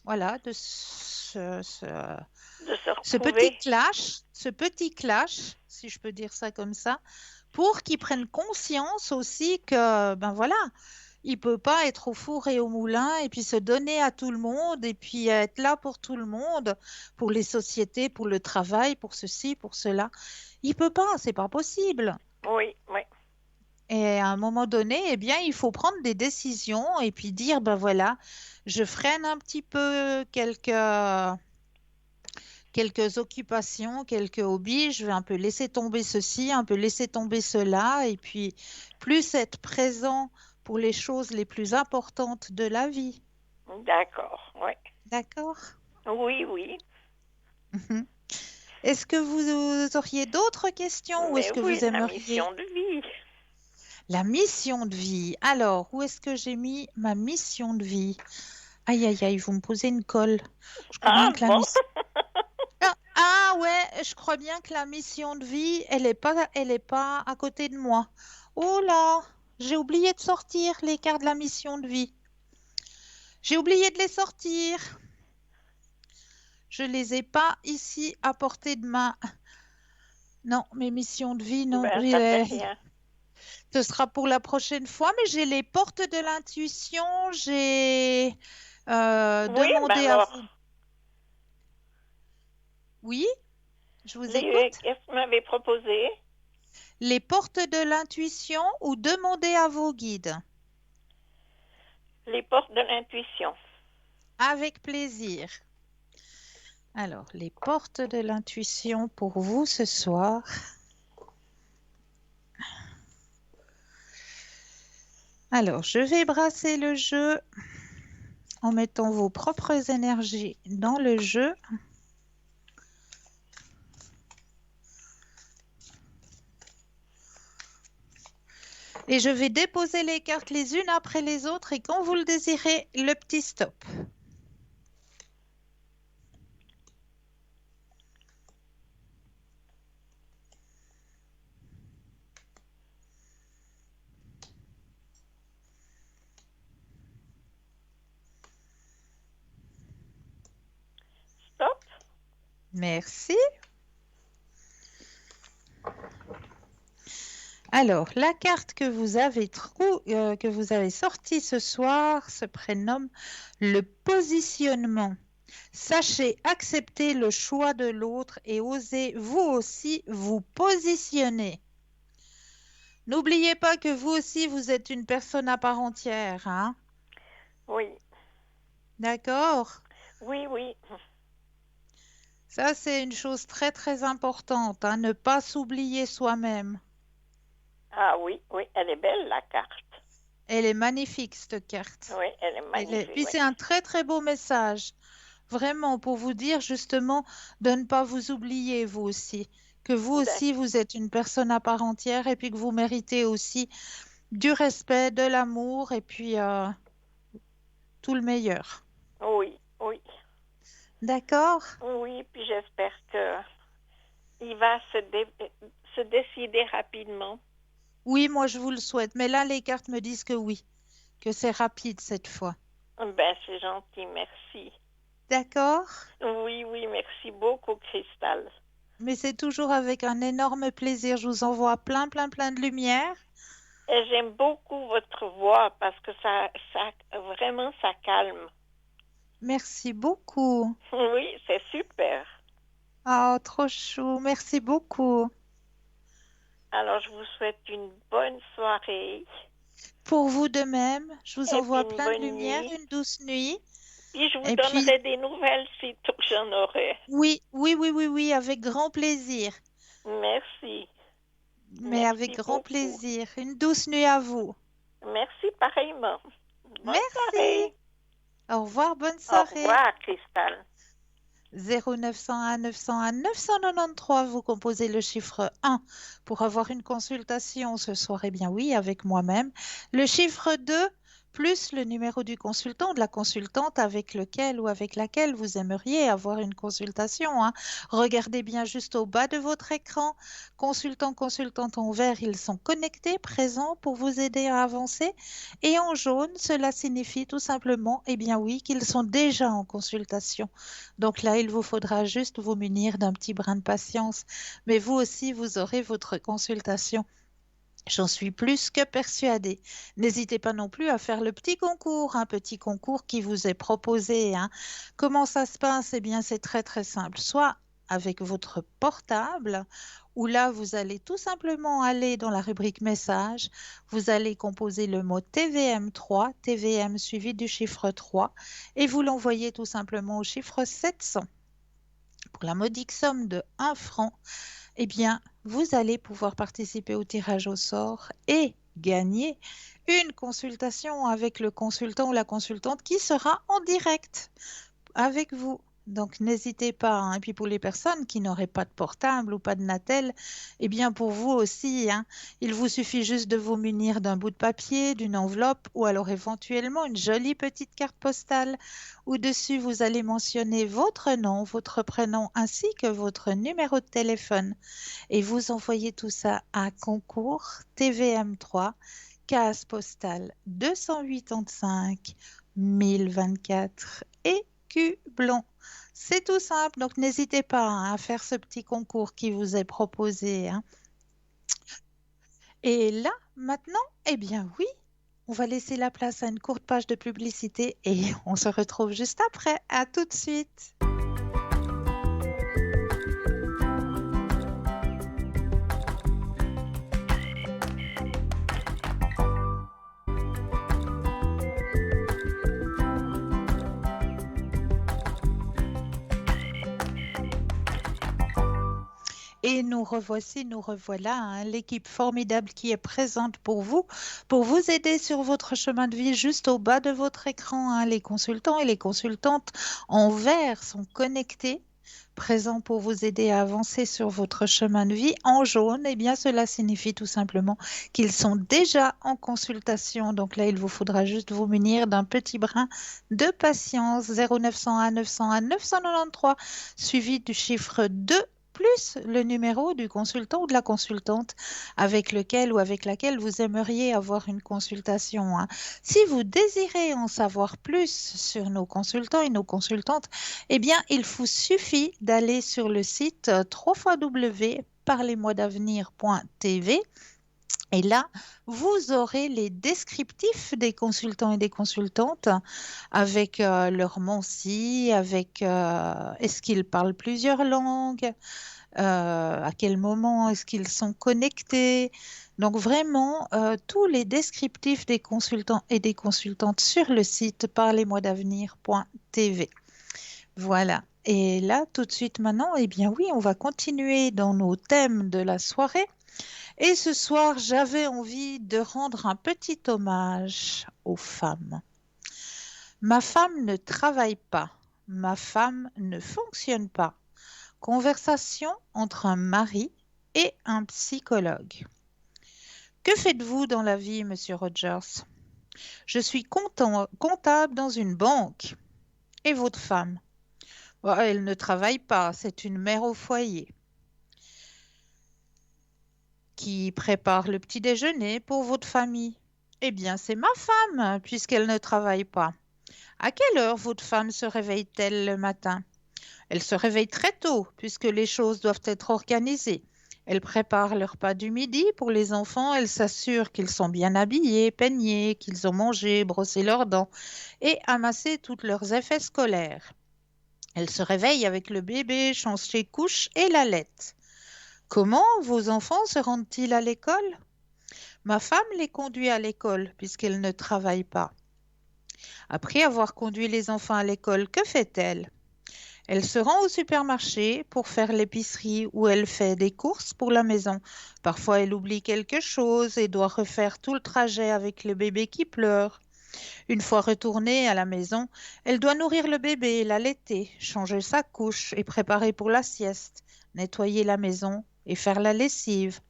voilà, de De se ce retrouver. petit clash, si je peux dire ça comme ça, pour qu'ils prennent conscience aussi que, ben voilà, il peut pas être au four et au moulin et puis se donner à tout le monde et puis être là pour tout le monde, pour les sociétés, pour le travail, pour ceci, pour cela. Il peut pas, c'est pas possible. Oui, oui. Et à un moment donné, eh bien, il faut prendre des décisions et puis dire, ben voilà, je freine un petit peu quelques occupations, quelques hobbies, je vais un peu laisser tomber ceci, un peu laisser tomber cela, et puis plus être présent pour les choses les plus importantes de la vie. D'accord, oui. D'accord? Oui, oui. Mhm. Est-ce que vous auriez d'autres questions ou est-ce Mais que oui, vous la aimeriez mission de vie. la mission de vie? Alors, où est-ce que j'ai mis ma mission de vie? Aïe, aïe, aïe, vous me posez une colle. Je crois bien Ah que la bon? mission... Ah ouais, je crois bien que la mission de vie, elle est pas à côté de moi. Oh là, j'ai oublié de sortir les cartes de la mission de vie. J'ai oublié de les sortir. Je les ai pas ici à portée de main. Non, mes missions de vie, non. Ben, ça fait rien. Ce sera pour la prochaine fois, mais j'ai les portes de l'intuition. J'ai Oui, ben demandé à alors, vous. Oui, je vous écoute. qu'est-ce que vous m'avez proposé? Les portes de l'intuition ou demander à vos guides. Les portes de l'intuition. Avec plaisir. Alors, les portes de l'intuition pour vous ce soir. Alors, je vais brasser le jeu en mettant vos propres énergies dans le jeu. Et je vais déposer les cartes les unes après les autres et quand vous le désirez, le petit stop. Stop. Merci. Alors, la carte que vous avez sortie ce soir se prénomme le positionnement. Sachez accepter le choix de l'autre et osez vous aussi vous positionner. N'oubliez pas que vous aussi, vous êtes une personne à part entière, hein? Oui, D'accord? oui, oui. Ça, c'est une chose très, très importante, hein, ne pas s'oublier soi-même. Ah oui, oui, elle est belle, la carte. Elle est magnifique, cette carte. Oui, elle est magnifique, Puis oui. c'est un très, très beau message. Vraiment, pour vous dire justement de ne pas vous oublier, vous aussi. Que vous aussi, vous êtes une personne à part entière et puis que vous méritez aussi du respect, de l'amour et puis tout le meilleur. Oui, oui. D'accord? Oui, puis j'espère que il va se décider rapidement. Oui, moi je vous le souhaite. Mais là, les cartes me disent que oui, que c'est rapide cette fois. Ben, c'est gentil, merci. D'accord? Oui, oui, merci beaucoup, Cristal. Mais c'est toujours avec un énorme plaisir. Je vous envoie plein, plein, plein de lumière. Et j'aime beaucoup votre voix parce que vraiment, ça calme. Merci beaucoup. Oui, c'est super. Oh, trop chou. Merci beaucoup. Alors, je vous souhaite une bonne soirée Pour vous de même, je vous et puis envoie une plein de bonne lumière, nuit. une douce nuit. Puis je vous Et puis, donnerai des nouvelles si tout que j'en aurai. oui, oui, oui, oui, oui, avec grand plaisir. Merci. mais avec Merci grand beaucoup. plaisir. Une douce nuit à vous. Merci pareillement. Bonne Merci. soirée. Au revoir, bonne Au soirée. revoir, Cristal. 0901 901 993, vous composez le chiffre 1 pour avoir une consultation ce soir. Eh bien oui, avec moi-même. Le chiffre 2 plus le numéro du consultant ou de la consultante avec lequel ou avec laquelle vous aimeriez avoir une consultation, hein. Regardez bien juste au bas de votre écran. Consultant, consultante en vert, ils sont connectés, présents pour vous aider à avancer. Et en jaune, cela signifie tout simplement, eh bien oui, qu'ils sont déjà en consultation. Donc là, il vous faudra juste vous munir d'un petit brin de patience. Mais vous aussi, vous aurez votre consultation. J'en suis plus que persuadée. N'hésitez pas non plus à faire le petit concours, un petit concours qui vous est proposé, hein. Comment ça se passe? Eh bien, c'est très très simple. Soit avec votre portable, où là, vous allez tout simplement aller dans la rubrique message, vous allez composer le mot TVM3, TVM suivi du chiffre 3, et vous l'envoyez tout simplement au chiffre 700. Pour la modique somme de 1 franc, eh bien, vous allez pouvoir participer au tirage au sort et gagner une consultation avec le consultant ou la consultante qui sera en direct avec vous. Donc, n'hésitez pas, hein. Et puis pour les personnes qui n'auraient pas de portable ou pas de Natel, eh bien pour vous aussi, hein, il vous suffit juste de vous munir d'un bout de papier, d'une enveloppe ou alors éventuellement une jolie petite carte postale où dessus vous allez mentionner votre nom, votre prénom ainsi que votre numéro de téléphone. Et vous envoyez tout ça à concours TVM3, case postale 285 1024 et Cublon. C'est tout simple, donc n'hésitez pas, hein, à faire ce petit concours qui vous est proposé, hein. Et là, maintenant, eh bien oui, on va laisser la place à une courte page de publicité et on se retrouve juste après. À tout de suite. Et nous revoici, nous revoilà, hein, l'équipe formidable qui est présente pour vous aider sur votre chemin de vie juste au bas de votre écran, hein. Les consultants et les consultantes en vert sont connectés, présents pour vous aider à avancer sur votre chemin de vie. En jaune, eh bien, cela signifie tout simplement qu'ils sont déjà en consultation. Donc là, il vous faudra juste vous munir d'un petit brin de patience. 0901 901 993, suivi du chiffre 2 plus le numéro du consultant ou de la consultante avec lequel ou avec laquelle vous aimeriez avoir une consultation, hein. Si vous désirez en savoir plus sur nos consultants et nos consultantes, eh bien, il vous suffit d'aller sur le site www.parlez-moi-d'avenir.tv. Et là, vous aurez les descriptifs des consultants et des consultantes avec leur Monsi, avec est-ce qu'ils parlent plusieurs langues, à quel moment est-ce qu'ils sont connectés. Donc vraiment, tous les descriptifs des consultants et des consultantes sur le site parlez-moi-d'avenir.tv. Voilà. Et là, tout de suite maintenant, eh bien oui, on va continuer dans nos thèmes de la soirée. Et ce soir, j'avais envie de rendre un petit hommage aux femmes. Ma femme ne travaille pas. Ma femme ne fonctionne pas. Conversation entre un mari et un psychologue. Que faites-vous dans la vie, monsieur Rogers? Je suis comptable dans une banque. Et votre femme? Oh, elle ne travaille pas, c'est une mère au foyer. Qui prépare le petit déjeuner pour votre famille? Eh bien, c'est ma femme, puisqu'elle ne travaille pas. À quelle heure votre femme se réveille-t-elle le matin? Elle se réveille très tôt, puisque les choses doivent être organisées. Elle prépare le repas du midi pour les enfants, elle s'assure qu'ils sont bien habillés, peignés, qu'ils ont mangé, brossé leurs dents et amassé tous leurs effets scolaires. Elle se réveille avec le bébé, change ses couches et l'allaite. Comment vos enfants se rendent-ils à l'école? Ma femme les conduit à l'école puisqu'elle ne travaille pas. Après avoir conduit les enfants à l'école, que fait-elle? Elle se rend au supermarché pour faire l'épicerie ou elle fait des courses pour la maison. Parfois, elle oublie quelque chose et doit refaire tout le trajet avec le bébé qui pleure. Une fois retournée à la maison, elle doit nourrir le bébé, l'allaiter, changer sa couche et préparer pour la sieste, nettoyer la maison et faire la lessive.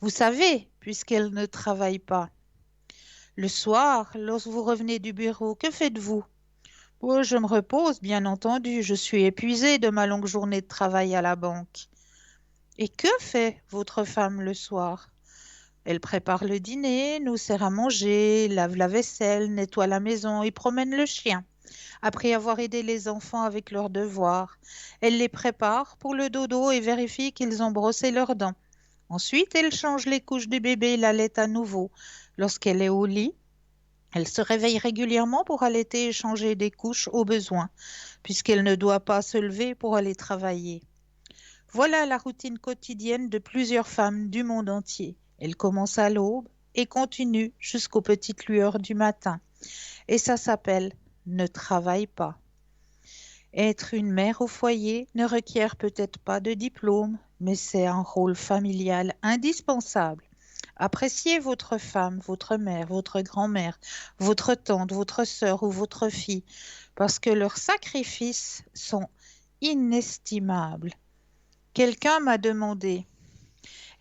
Vous savez, puisqu'elle ne travaille pas. Le soir, lorsque vous revenez du bureau, que faites-vous? Oh, je me repose, bien entendu. Je suis épuisée de ma longue journée de travail à la banque. Et que fait votre femme le soir? Elle prépare le dîner, nous sert à manger, lave la vaisselle, nettoie la maison et promène le chien. Après avoir aidé les enfants avec leurs devoirs, elle les prépare pour le dodo et vérifie qu'ils ont brossé leurs dents. Ensuite, elle change les couches du bébé et l'allaite à nouveau. Lorsqu'elle est au lit, elle se réveille régulièrement pour allaiter et changer des couches au besoin, puisqu'elle ne doit pas se lever pour aller travailler. Voilà la routine quotidienne de plusieurs femmes du monde entier. Elle commence à l'aube et continue jusqu'aux petites lueurs du matin. Et ça s'appelle ne travaille pas. Être une mère au foyer ne requiert peut-être pas de diplôme, mais c'est un rôle familial indispensable. Appréciez votre femme, votre mère, votre grand-mère, votre tante, votre sœur ou votre fille, parce que leurs sacrifices sont inestimables. Quelqu'un m'a demandé,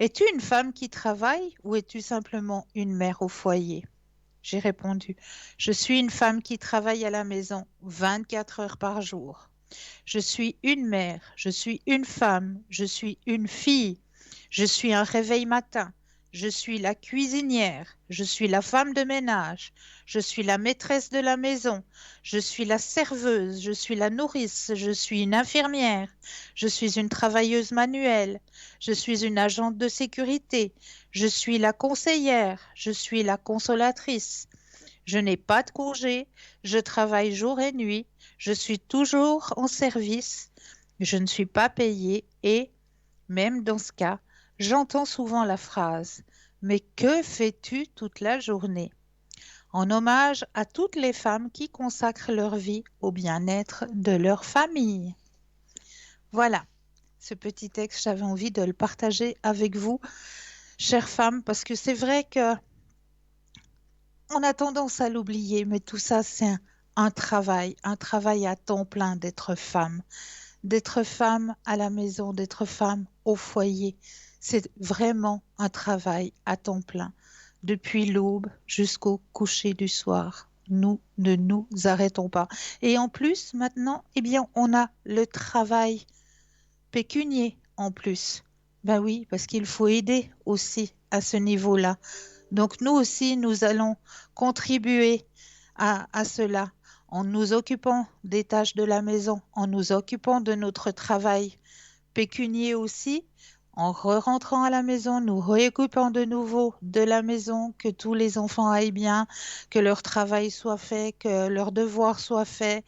es-tu une femme qui travaille ou es-tu simplement une mère au foyer? J'ai répondu, je suis une femme qui travaille à la maison 24 heures par jour. Je suis une mère, je suis une femme, je suis une fille, je suis un réveil matin, je suis la cuisinière, je suis la femme de ménage, je suis la maîtresse de la maison, je suis la serveuse, je suis la nourrice, je suis une infirmière, je suis une travailleuse manuelle, je suis une agente de sécurité, je suis la conseillère, je suis la consolatrice. Je n'ai pas de congé, je travaille jour et nuit, je suis toujours en service, je ne suis pas payée et, même dans ce cas, j'entends souvent la phrase «Mais que fais-tu toute la journée?» en hommage à toutes les femmes qui consacrent leur vie au bien-être de leur famille. Voilà, ce petit texte, j'avais envie de le partager avec vous, chères femmes, parce que c'est vrai que on a tendance à l'oublier, mais tout ça, c'est un travail à temps plein d'être femme à la maison, d'être femme au foyer. C'est vraiment un travail à temps plein, depuis l'aube jusqu'au coucher du soir. Nous ne nous arrêtons pas. Et en plus, maintenant, eh bien, on a le travail pécunier en plus. Ben oui, parce qu'il faut aider aussi à ce niveau-là. Donc nous aussi, nous allons contribuer à cela en nous occupant des tâches de la maison, en nous occupant de notre travail pécunier aussi, en rentrant à la maison, nous réoccupant de nouveau de la maison, que tous les enfants aillent bien, que leur travail soit fait, que leurs devoirs soient faits,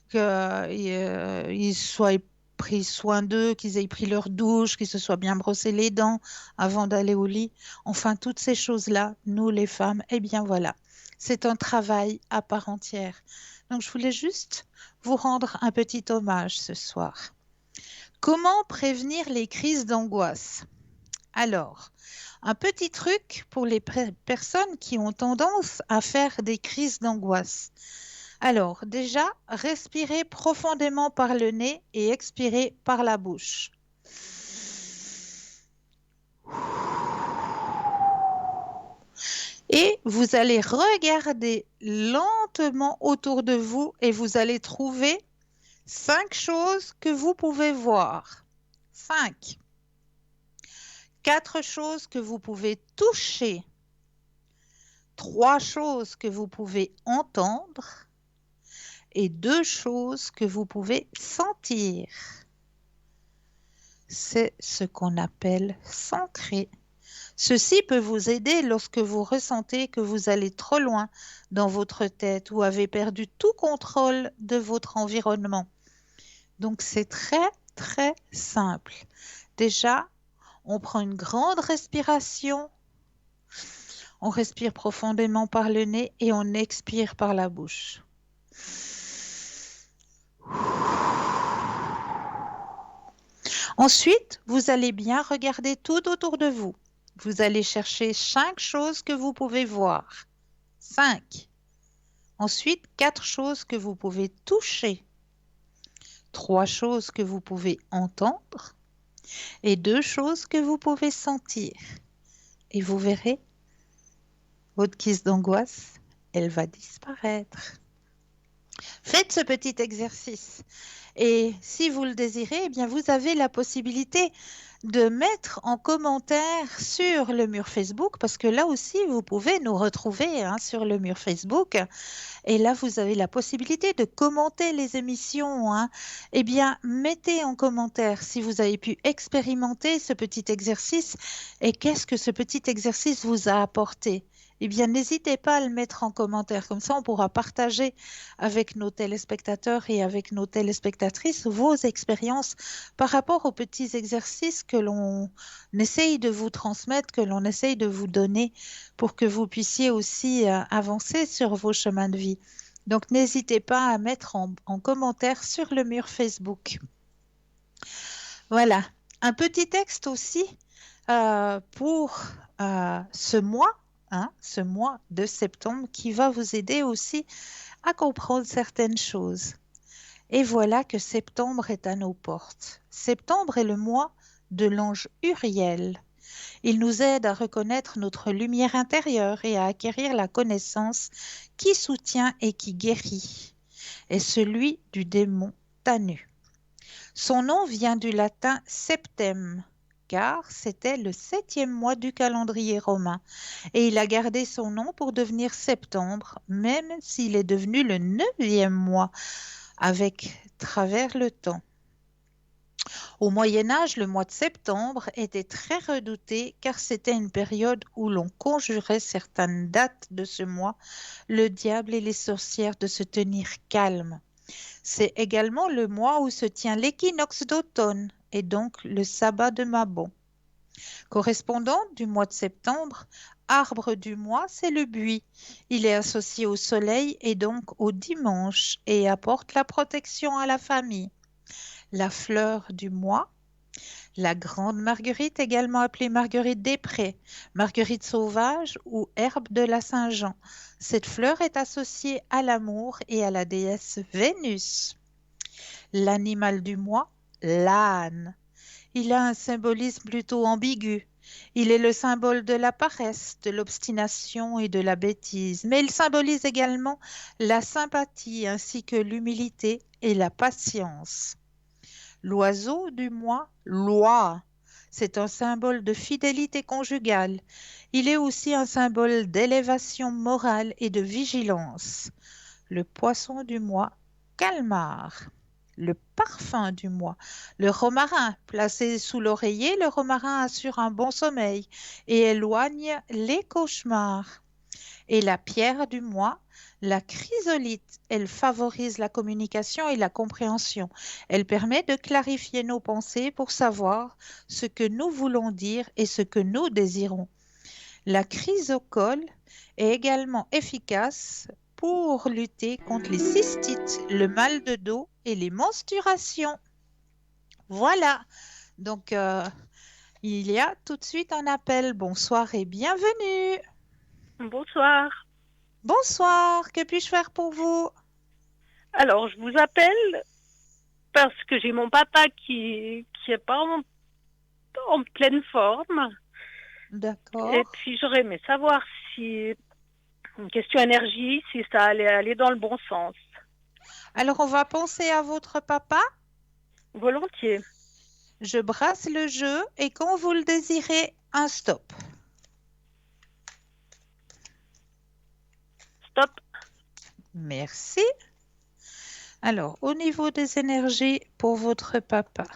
qu'ils soient pris soin d'eux, qu'ils aient pris leur douche, qu'ils se soient bien brossés les dents avant d'aller au lit. Enfin, toutes ces choses-là, nous les femmes, eh bien voilà, c'est un travail à part entière. Donc, je voulais juste vous rendre un petit hommage ce soir. Comment prévenir les crises d'angoisse? Alors, un petit truc pour les personnes qui ont tendance à faire des crises d'angoisse. Alors, déjà, respirez profondément par le nez et expirez par la bouche. Et vous allez regarder lentement autour de vous et vous allez trouver 5 choses que vous pouvez voir. 5. 4 choses que vous pouvez toucher. 3 choses que vous pouvez entendre. Et 2 choses que vous pouvez sentir. C'est ce qu'on appelle s'ancrer. Ceci peut vous aider lorsque vous ressentez que vous allez trop loin dans votre tête ou avez perdu tout contrôle de votre environnement. Donc c'est très très simple. Déjà, on prend une grande respiration, on respire profondément par le nez et on expire par la bouche. Ensuite, vous allez bien regarder tout autour de vous. Vous allez chercher 5 choses que vous pouvez voir. 5. Ensuite, 4 choses que vous pouvez toucher. 3 choses que vous pouvez entendre. Et 2 choses que vous pouvez sentir. Et vous verrez, votre crise d'angoisse, elle va disparaître. Faites ce petit exercice. Et si vous le désirez, eh bien, vous avez la possibilité de mettre en commentaire sur le mur Facebook, parce que là aussi, vous pouvez nous retrouver sur le mur Facebook. Et là, vous avez la possibilité de commenter les émissions. Eh bien, mettez en commentaire si vous avez pu expérimenter ce petit exercice et qu'est-ce que ce petit exercice vous a apporté. Eh bien, n'hésitez pas à le mettre en commentaire. Comme ça, on pourra partager avec nos téléspectateurs et avec nos téléspectatrices vos expériences par rapport aux petits exercices que l'on essaye de vous transmettre, que l'on essaye de vous donner pour que vous puissiez aussi avancer sur vos chemins de vie. Donc, n'hésitez pas à mettre en commentaire sur le mur Facebook. Voilà, un petit texte aussi pour ce mois de septembre qui va vous aider aussi à comprendre certaines choses. Et voilà que septembre est à nos portes. Septembre est le mois de l'ange Uriel. Il nous aide à reconnaître notre lumière intérieure et à acquérir la connaissance qui soutient et qui guérit, est celui du démon Tanu. Son nom vient du latin septem, car c'était le 7e mois du calendrier romain, et il a gardé son nom pour devenir septembre, même s'il est devenu le 9e mois avec travers le temps. Au Moyen Âge, le mois de septembre était très redouté car c'était une période où l'on conjurait certaines dates de ce mois, le diable et les sorcières de se tenir calmes. C'est également le mois où se tient l'équinoxe d'automne et donc le sabbat de Mabon. Correspondant du mois de septembre, arbre du mois, c'est le buis. Il est associé au soleil et donc au dimanche et apporte la protection à la famille. La fleur du mois, la grande marguerite, également appelée marguerite des prés, marguerite sauvage ou herbe de la Saint-Jean. Cette fleur est associée à l'amour et à la déesse Vénus. L'animal du mois, l'âne. Il a un symbolisme plutôt ambigu. Il est le symbole de la paresse, de l'obstination et de la bêtise, mais il symbolise également la sympathie ainsi que l'humilité et la patience. L'oiseau du mois, l'oie, c'est un symbole de fidélité conjugale. Il est aussi un symbole d'élévation morale et de vigilance. Le poisson du mois, calmar. Le parfum du mois, le romarin. Placé sous l'oreiller, le romarin assure un bon sommeil et éloigne les cauchemars. Et la pierre du mois, la chrysolite, elle favorise la communication et la compréhension. Elle permet de clarifier nos pensées pour savoir ce que nous voulons dire et ce que nous désirons. La chrysocole est également efficace pour lutter contre les cystites, le mal de dos et les menstruations. Voilà, donc il y a tout de suite un appel. Bonsoir et bienvenue. Bonsoir. Bonsoir, que puis-je faire pour vous? Alors, je vous appelle parce que j'ai mon papa qui est pas en pleine forme. Et D'accord. puis, j'aurais aimé savoir si, une question énergie, si ça allait aller dans le bon sens. Alors, on va penser à votre papa. Volontiers. Je brasse le jeu et quand vous le désirez, un stop. Stop. Merci. Alors, au niveau des énergies pour votre papa.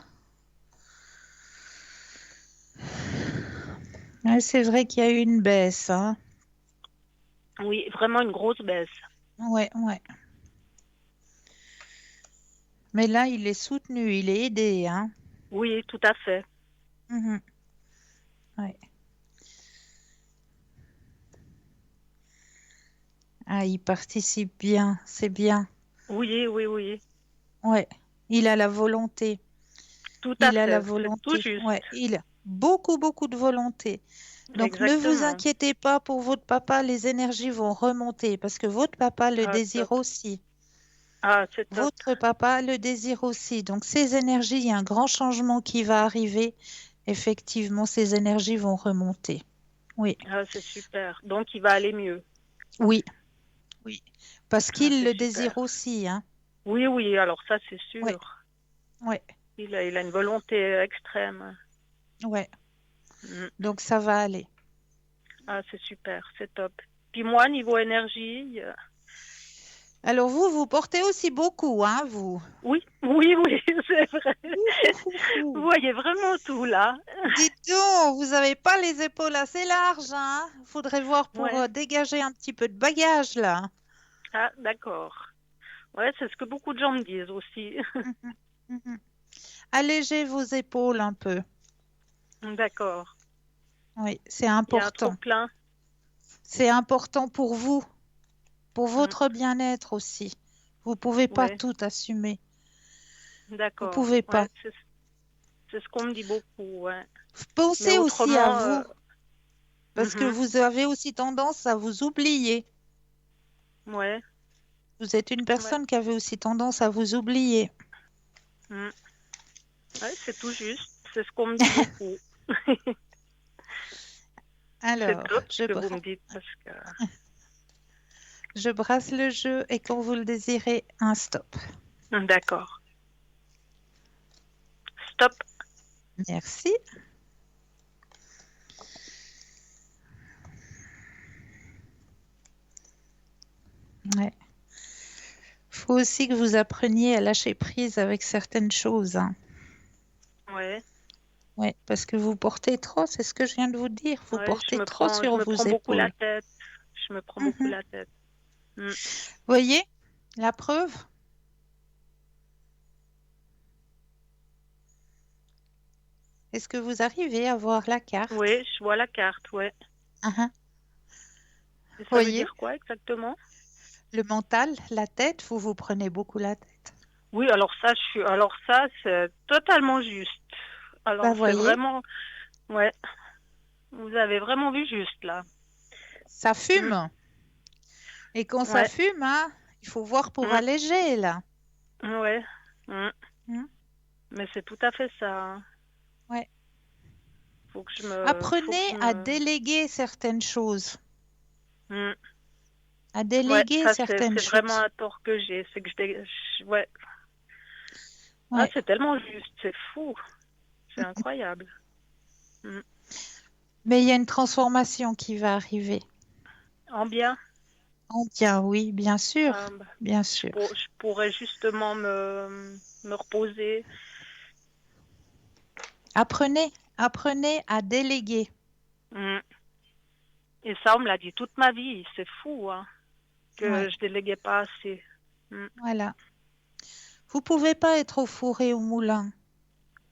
Ouais, c'est vrai qu'il y a eu une baisse. Oui, vraiment une grosse baisse. Ouais, ouais. Mais là, il est soutenu, il est aidé, hein. Oui, tout à fait. Mhm. Ouais. Ah, il participe bien, c'est bien. Oui, oui, oui. Ouais, il a la volonté. Tout à Il a la fait, c'est tout volonté. juste. Ouais, il a beaucoup, beaucoup de volonté. Donc, ne vous Exactement. inquiétez pas pour votre papa, les énergies vont remonter parce que votre papa le Ah, désire top. aussi. Ah, c'est top. Votre papa le désire aussi. Donc, ces énergies, il y a un grand changement qui va arriver. Effectivement, ces énergies vont remonter. Oui, Ah, c'est super. Donc, il va aller mieux. oui, oui. Parce Ah, qu'il c'est le super. désire aussi, hein. Oui, oui, alors ça, c'est Oui, sûr. oui, Il a une volonté extrême. oui. Mm. Donc, ça va aller. Ah, c'est super, c'est top. Puis moi, niveau énergie, Alors, vous portez aussi beaucoup, hein, vous. oui, oui, oui, c'est vrai. Ouh, ouh, ouh, Vous ouh. voyez vraiment tout là. Dites donc, vous n'avez pas les épaules assez larges, hein? Faudrait voir pour Ouais. dégager un petit peu de bagage, là. Ah, d'accord. Ouais, c'est ce que beaucoup de gens me disent aussi. Mhm, mhm. Allégez vos épaules un peu. D'accord. Oui, c'est Il y a un trop important. plein. C'est important pour Mm. votre bien-être aussi. Vous pouvez pas Ouais, tout assumer. Vous d'accord. pouvez pas. Ouais, c'est ce qu'on me dit beaucoup, ouais. Mais Pensez aussi à autrement, vous, parce que mhm, vous avez aussi tendance à vous oublier. ouais, Vous êtes une ouais. personne qui avait aussi tendance à vous oublier. Mm. Ouais, c'est tout juste. C'est ce qu'on me dit beaucoup. C'est Alors, top ce que vous me dites parce que. je brasse le jeu et quand vous le désirez, un stop. D'accord. Stop. Merci. Ouais. Faut aussi que vous appreniez à lâcher prise avec certaines choses, hein. Ouais, Ouais, parce que vous portez trop, c'est ce que je viens de vous dire, vous ouais. portez trop Je sur me vos prends beaucoup la épaules. tête. Je me prends beaucoup Mhm. la tête. Mm. Voyez, la preuve? Est-ce que vous arrivez à voir la carte? Oui, je vois la carte, ouais. Mhm. Et ça veut Voyez, dire quoi exactement? le mental, la tête, vous vous prenez beaucoup la tête. Oui, alors ça, c'est totalement juste. Bah Alors c'est voyez, vraiment, ouais. Vous avez vraiment vu juste là. ça Mm. fume. Et quand ça Ouais, fume, hein, il faut voir pour mm. alléger, là. Ouais. Mm. Hmm. Mais c'est tout à fait ça, hein. Ouais. Faut que Apprenez je à me. déléguer certaines choses. Mm. À Ouais, déléguer ça certaines c'est vraiment choses. un tort que j'ai, c'est que ouais. Ah, Ouais. c'est tellement juste, c'est fou, c'est incroyable. Mm. Mais il y a une transformation qui va arriver. En bien, En bien, oui, bien sûr, bah, bien sûr. je pourrais justement me reposer. Apprenez à déléguer. Mm. Et ça, on me l'a dit toute ma vie, c'est fou, hein, Ouais, que je déléguais pas assez. Mm. voilà. Vous pouvez pas être au four et au moulin.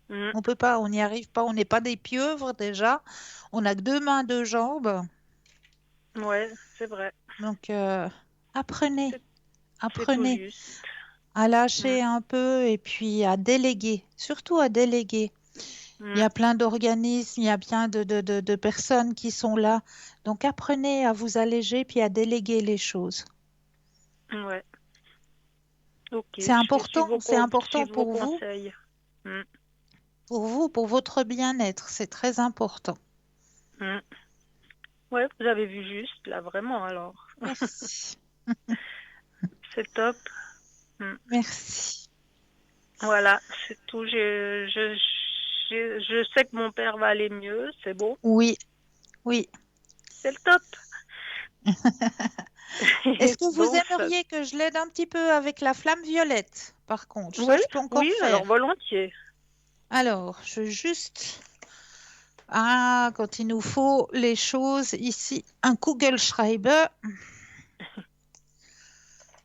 Mm. On peut pas, on n'y arrive pas. On n'est pas des pieuvres déjà. On n'a que deux mains, deux jambes. Ouais, c'est vrai, Donc, apprenez, c'est c'est tout apprenez juste. à Mm. lâcher un peu et puis à déléguer, surtout à déléguer. Il y Mm. a plein d'organismes, il y a plein de personnes qui sont là. Donc apprenez à vous alléger puis à déléguer les choses. Ouais, ok, je vais C'est important suivre vos conseils. Mm. pour vous, pour votre bien-être. C'est très important. Mm. Ouais, vous avez vu juste, là, vraiment, alors. Merci, C'est top. Mm. merci. Voilà, c'est tout. Je sais que mon père va aller mieux, c'est beau. Oui, oui. C'est le top. Est-ce que vous Donc, ça. aimeriez que je l'aide un petit peu avec la flamme violette, par contre? Ça, Oui, je peux encore oui, faire. alors volontiers. Alors, je vais juste... Ah, quand il nous faut les choses ici, un Kugelschreiber.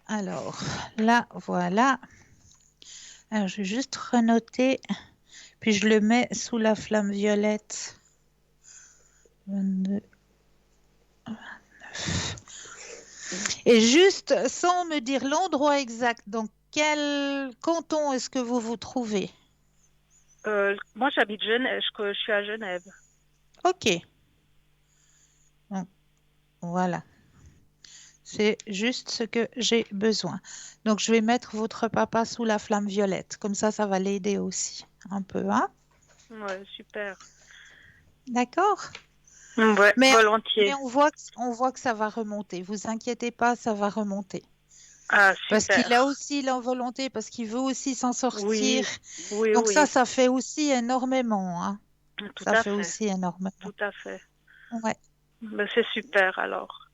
Alors, là, voilà. Alors, je vais juste renoter, puis je le mets sous la flamme violette. 22. Et juste sans me dire l'endroit exact, dans quel canton est-ce que vous vous trouvez? Moi, j'habite Genève, je suis à Genève. Ok. Donc, voilà. C'est juste ce que j'ai besoin. Donc, je vais mettre votre papa sous la flamme violette. Comme ça va l'aider aussi un peu, hein? Ouais, super. D'accord? Ouais, Mais, mais volontiers. on voit que ça va remonter. Vous inquiétez pas, ça va remonter. Ah, Parce qu'il a super. aussi la volonté, parce qu'il veut aussi s'en sortir. Oui, oui, Donc ça, oui, ça fait aussi énormément, hein. tout Ça à fait fait, aussi énormément. tout à fait. Ouais. Ben, c'est super alors.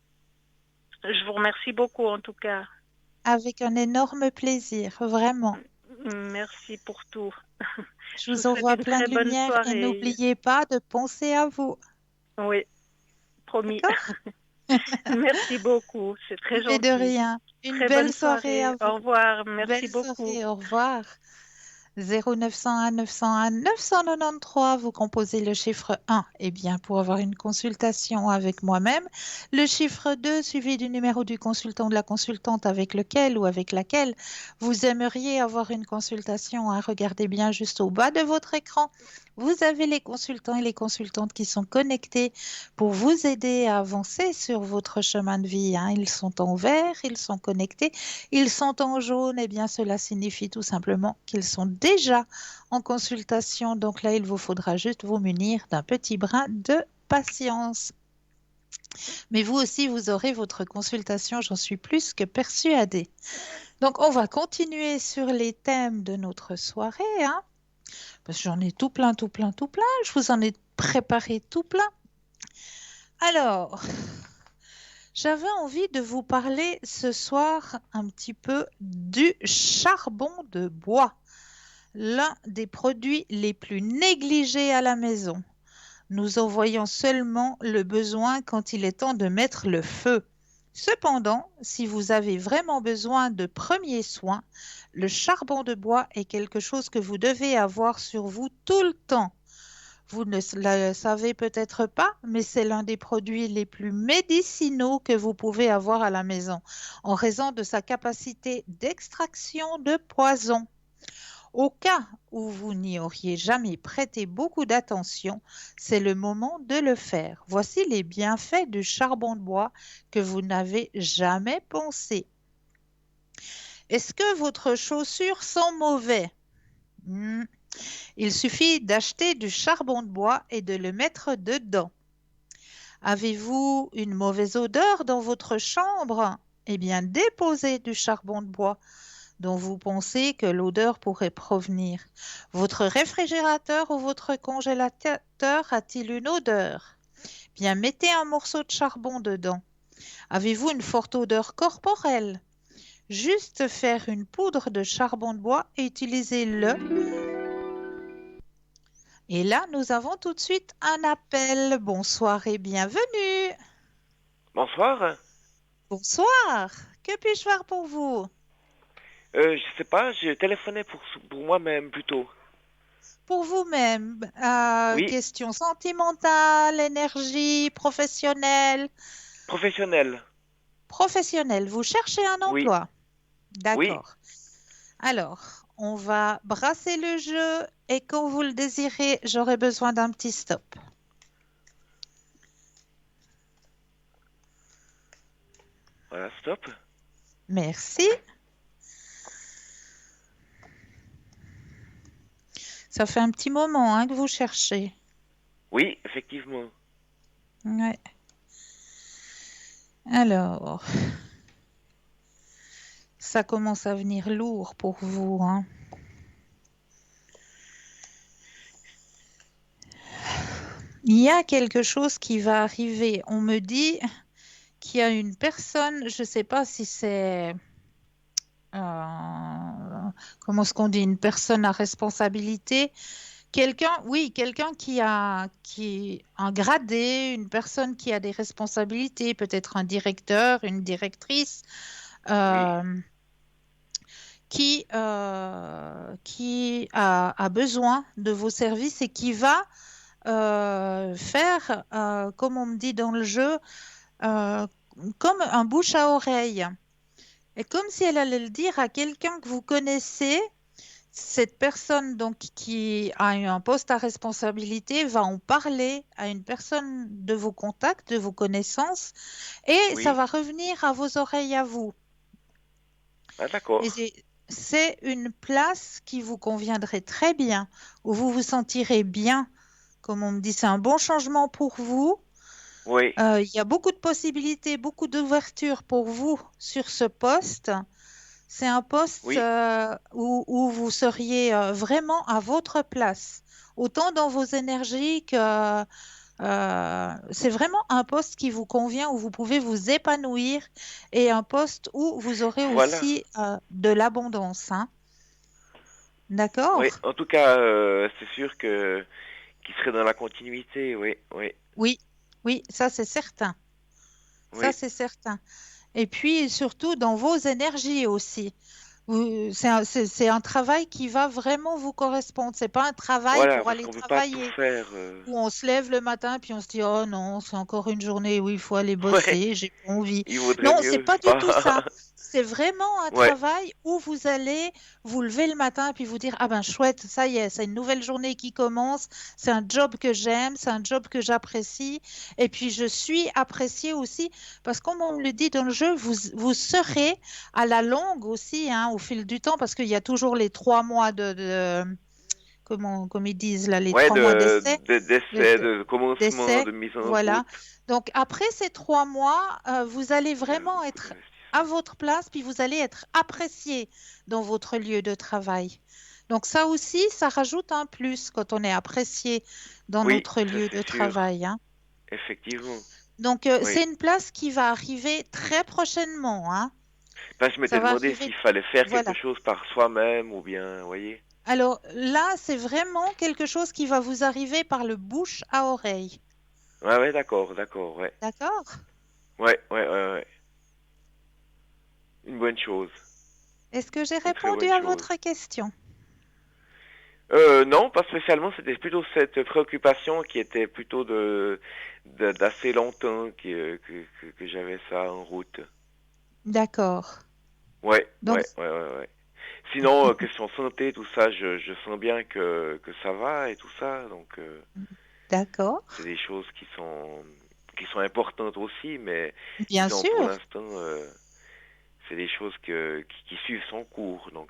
Je vous remercie beaucoup en tout cas. Avec un énorme plaisir, vraiment. Merci pour tout. Je Je vous vous souhaite envoie une plein très de bonne lumière et soirée. n'oubliez pas de penser à vous. Oui, promis. D'accord? Merci beaucoup, c'est très Mais de gentil. rien. Une Très bonne belle soirée à soirée. vous. Au revoir, merci Belle beaucoup. soirée, au revoir. 0901 901 993, vous composez le chiffre 1, eh bien, pour avoir une consultation avec moi-même, le chiffre 2 suivi du numéro du consultant ou de la consultante avec lequel ou avec laquelle vous aimeriez avoir une consultation, hein. Regardez bien juste au bas de votre écran. Vous avez les consultants et les consultantes qui sont connectés pour vous aider à avancer sur votre chemin de vie, hein. Ils sont en vert, ils sont connectés. Ils sont en jaune, eh bien cela signifie tout simplement qu'ils sont déjà en consultation. Donc là, il vous faudra juste vous munir d'un petit brin de patience. Mais vous aussi, vous aurez votre consultation, j'en suis plus que persuadée. Donc on va continuer sur les thèmes de notre soirée, hein, parce que j'en ai tout plein, tout plein, tout plein. Je vous en ai préparé tout plein. Alors, j'avais envie de vous parler ce soir un petit peu du charbon de bois, l'un des produits les plus négligés à la maison. Nous en voyons seulement le besoin quand il est temps de mettre le feu. Cependant, si vous avez vraiment besoin de premiers soins, le charbon de bois est quelque chose que vous devez avoir sur vous tout le temps. Vous ne le savez peut-être pas, mais c'est l'un des produits les plus médicinaux que vous pouvez avoir à la maison, en raison de sa capacité d'extraction de poison. Au cas où vous n'y auriez jamais prêté beaucoup d'attention, c'est le moment de le faire. Voici les bienfaits du charbon de bois que vous n'avez jamais pensé. Est-ce que votre chaussure sent mauvais? Hmm. Il suffit d'acheter du charbon de bois et de le mettre dedans. Avez-vous une mauvaise odeur dans votre chambre? Eh bien, déposez du charbon de bois dont vous pensez que l'odeur pourrait provenir. Votre réfrigérateur ou votre congélateur a-t-il une odeur? Bien, mettez un morceau de charbon dedans. Avez-vous une forte odeur corporelle? Juste faire une poudre de charbon de bois et utilisez-le. Et là, nous avons tout de suite un appel. Bonsoir et bienvenue. Bonsoir. Bonsoir. Que puis-je faire pour vous? Je sais pas, j'ai téléphoné pour moi-même plutôt. Pour vous-même, Oui, question sentimentale, énergie, professionnelle. professionnel. Professionnelle, vous cherchez un Oui, emploi. oui. D'accord. Alors, on va brasser le jeu et quand vous le désirez, j'aurai besoin d'un petit stop. Voilà, stop. Merci. Ça fait un petit moment hein, que vous cherchez. Oui, effectivement. Ouais. Alors, ça commence à venir lourd pour vous, hein. Il y a quelque chose qui va arriver. On me dit qu'il y a une personne, je ne sais pas si c'est, comment est-ce qu'on dit, une personne à responsabilité. Quelqu'un, oui, quelqu'un qui un gradé, une personne qui a des responsabilités, peut-être un directeur, une directrice, Oui, euh, qui a besoin de vos services et qui va faire, comme on me dit dans le jeu, euh, comme un bouche à oreille. Et comme si elle allait le dire à quelqu'un que vous connaissez, cette personne donc qui a eu un poste à responsabilité va en parler à une personne de vos contacts, de vos connaissances, et ça Oui. va revenir à vos oreilles à vous. Ah, Et d'accord. c'est une place qui vous conviendrait très bien, où vous vous sentirez bien. Comme on me dit, c'est un bon changement pour vous. Oui, Il y a beaucoup de possibilités, beaucoup d'ouverture pour vous sur ce poste. C'est un poste oui, où vous seriez vraiment à votre place, autant dans vos énergies que c'est vraiment un poste qui vous convient, où vous pouvez vous épanouir et un poste où vous aurez voilà. aussi de l'abondance, hein. Oui, D'accord? en tout cas, c'est sûr que qu'il serait dans la continuité. Oui, oui, Oui, oui, ça c'est certain. Ça oui. c'est certain. Et puis surtout dans vos énergies aussi. C'est un travail qui va vraiment vous correspondre. C'est pas un travail Voilà, pour parce aller qu'on peut pas tout travailler, faire. où on se lève le matin puis on se dit, oh non, c'est encore une journée où il faut aller Ouais, bosser, j'ai pas envie. il vaudrait Non, c'est mieux pas du tout ça. pas. C'est vraiment un Ouais, travail où vous allez vous lever le matin puis vous dire, ah ben chouette, ça y est, c'est une nouvelle journée qui commence, c'est un job que j'aime, c'est un job que j'apprécie, et puis je suis appréciée aussi, parce que comme on me le dit dans le jeu, vous serez à la longue aussi, hein, au fil du temps, parce qu'il y a toujours les 3 mois comment, comme ils disent là, les ouais, 3 mois d'essai, d'essai, de- de commencement, d'essai, de mise en voilà. route. Donc après ces 3 mois, vous allez Il y a vraiment beaucoup être à d'investissement. votre place, puis vous allez être apprécié dans votre lieu de travail. Donc ça aussi, ça rajoute un plus quand on est apprécié dans Oui, notre ça lieu c'est de sûr. travail, hein. Effectivement. Donc Oui. c'est une place qui va arriver très prochainement, hein. Enfin, je Ça m'étais va demandé arriver, s'il fallait faire quelque voilà. chose par soi-même ou bien, vous voyez. Alors là, c'est vraiment quelque chose qui va vous arriver par le bouche à oreille. Ouais, ouais, d'accord, d'accord, ouais. D'accord? Ouais, ouais, ouais, ouais. Une bonne chose. Est-ce que j'ai Une très répondu bonne à chose. votre question? Non, pas spécialement. C'était plutôt cette préoccupation qui était plutôt d'assez longtemps que j'avais ça en route. D'accord. Ouais, Donc, ouais, ouais, ouais, ouais. Sinon, question santé, tout ça, je sens bien que ça va et tout ça. Donc, d'accord. c'est des choses qui sont importantes aussi, mais Bien disons pour sûr, l'instant, c'est des choses qui suivent son cours. Donc,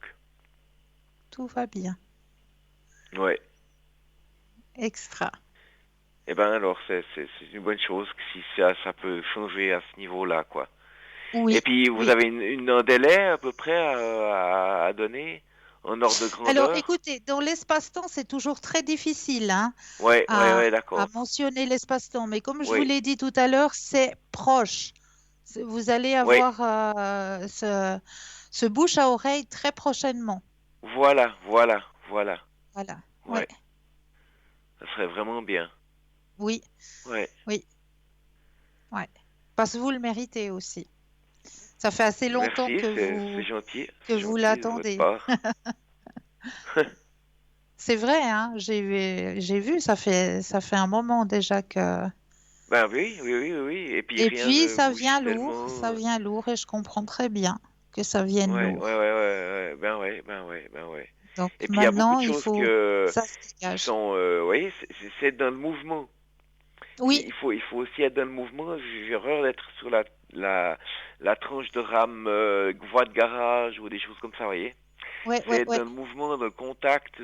tout va bien. ouais. Extra. Eh ben alors, c'est une bonne chose si ça peut changer à ce niveau-là, quoi. Et Oui, puis, vous oui. avez un délai à peu près à donner en ordre de Alors, grandeur? écoutez, dans l'espace-temps, c'est toujours très difficile, hein, Ouais, ouais, à, ouais, à d'accord. mentionner l'espace-temps. Mais comme je vous Oui, l'ai dit tout à l'heure, c'est proche. Vous allez oui, avoir ce bouche à oreille très prochainement. voilà, voilà, voilà. Voilà. Ouais. Ouais, ça serait vraiment bien. Oui, Ouais, oui, ouais. Parce que vous le méritez aussi. Ça fait assez longtemps merci, que c'est vous gentil de votre l'attendez. part. C'est vrai, hein, j'ai vu, ça fait un moment déjà que... Ben oui, oui, oui, oui, oui. Et puis Et rien puis, ne bouge ça tellement. vient lourd, et je comprends très bien que ça vienne Ouais, ouais, ouais, lourd. ouais, ouais. Ben ouais, ben ouais, ben ouais. Donc Et puis il y a beaucoup maintenant, de il choses faut que ça se qui dégage. sont, vous voyez, c'est dans le mouvement. Oui, Il faut aussi être dans le mouvement. J'ai horreur d'être sur la tranche de rame, voie de garage ou des choses comme ça, vous voyez. ouais, C'est ouais, être ouais. dans le mouvement, dans le contact,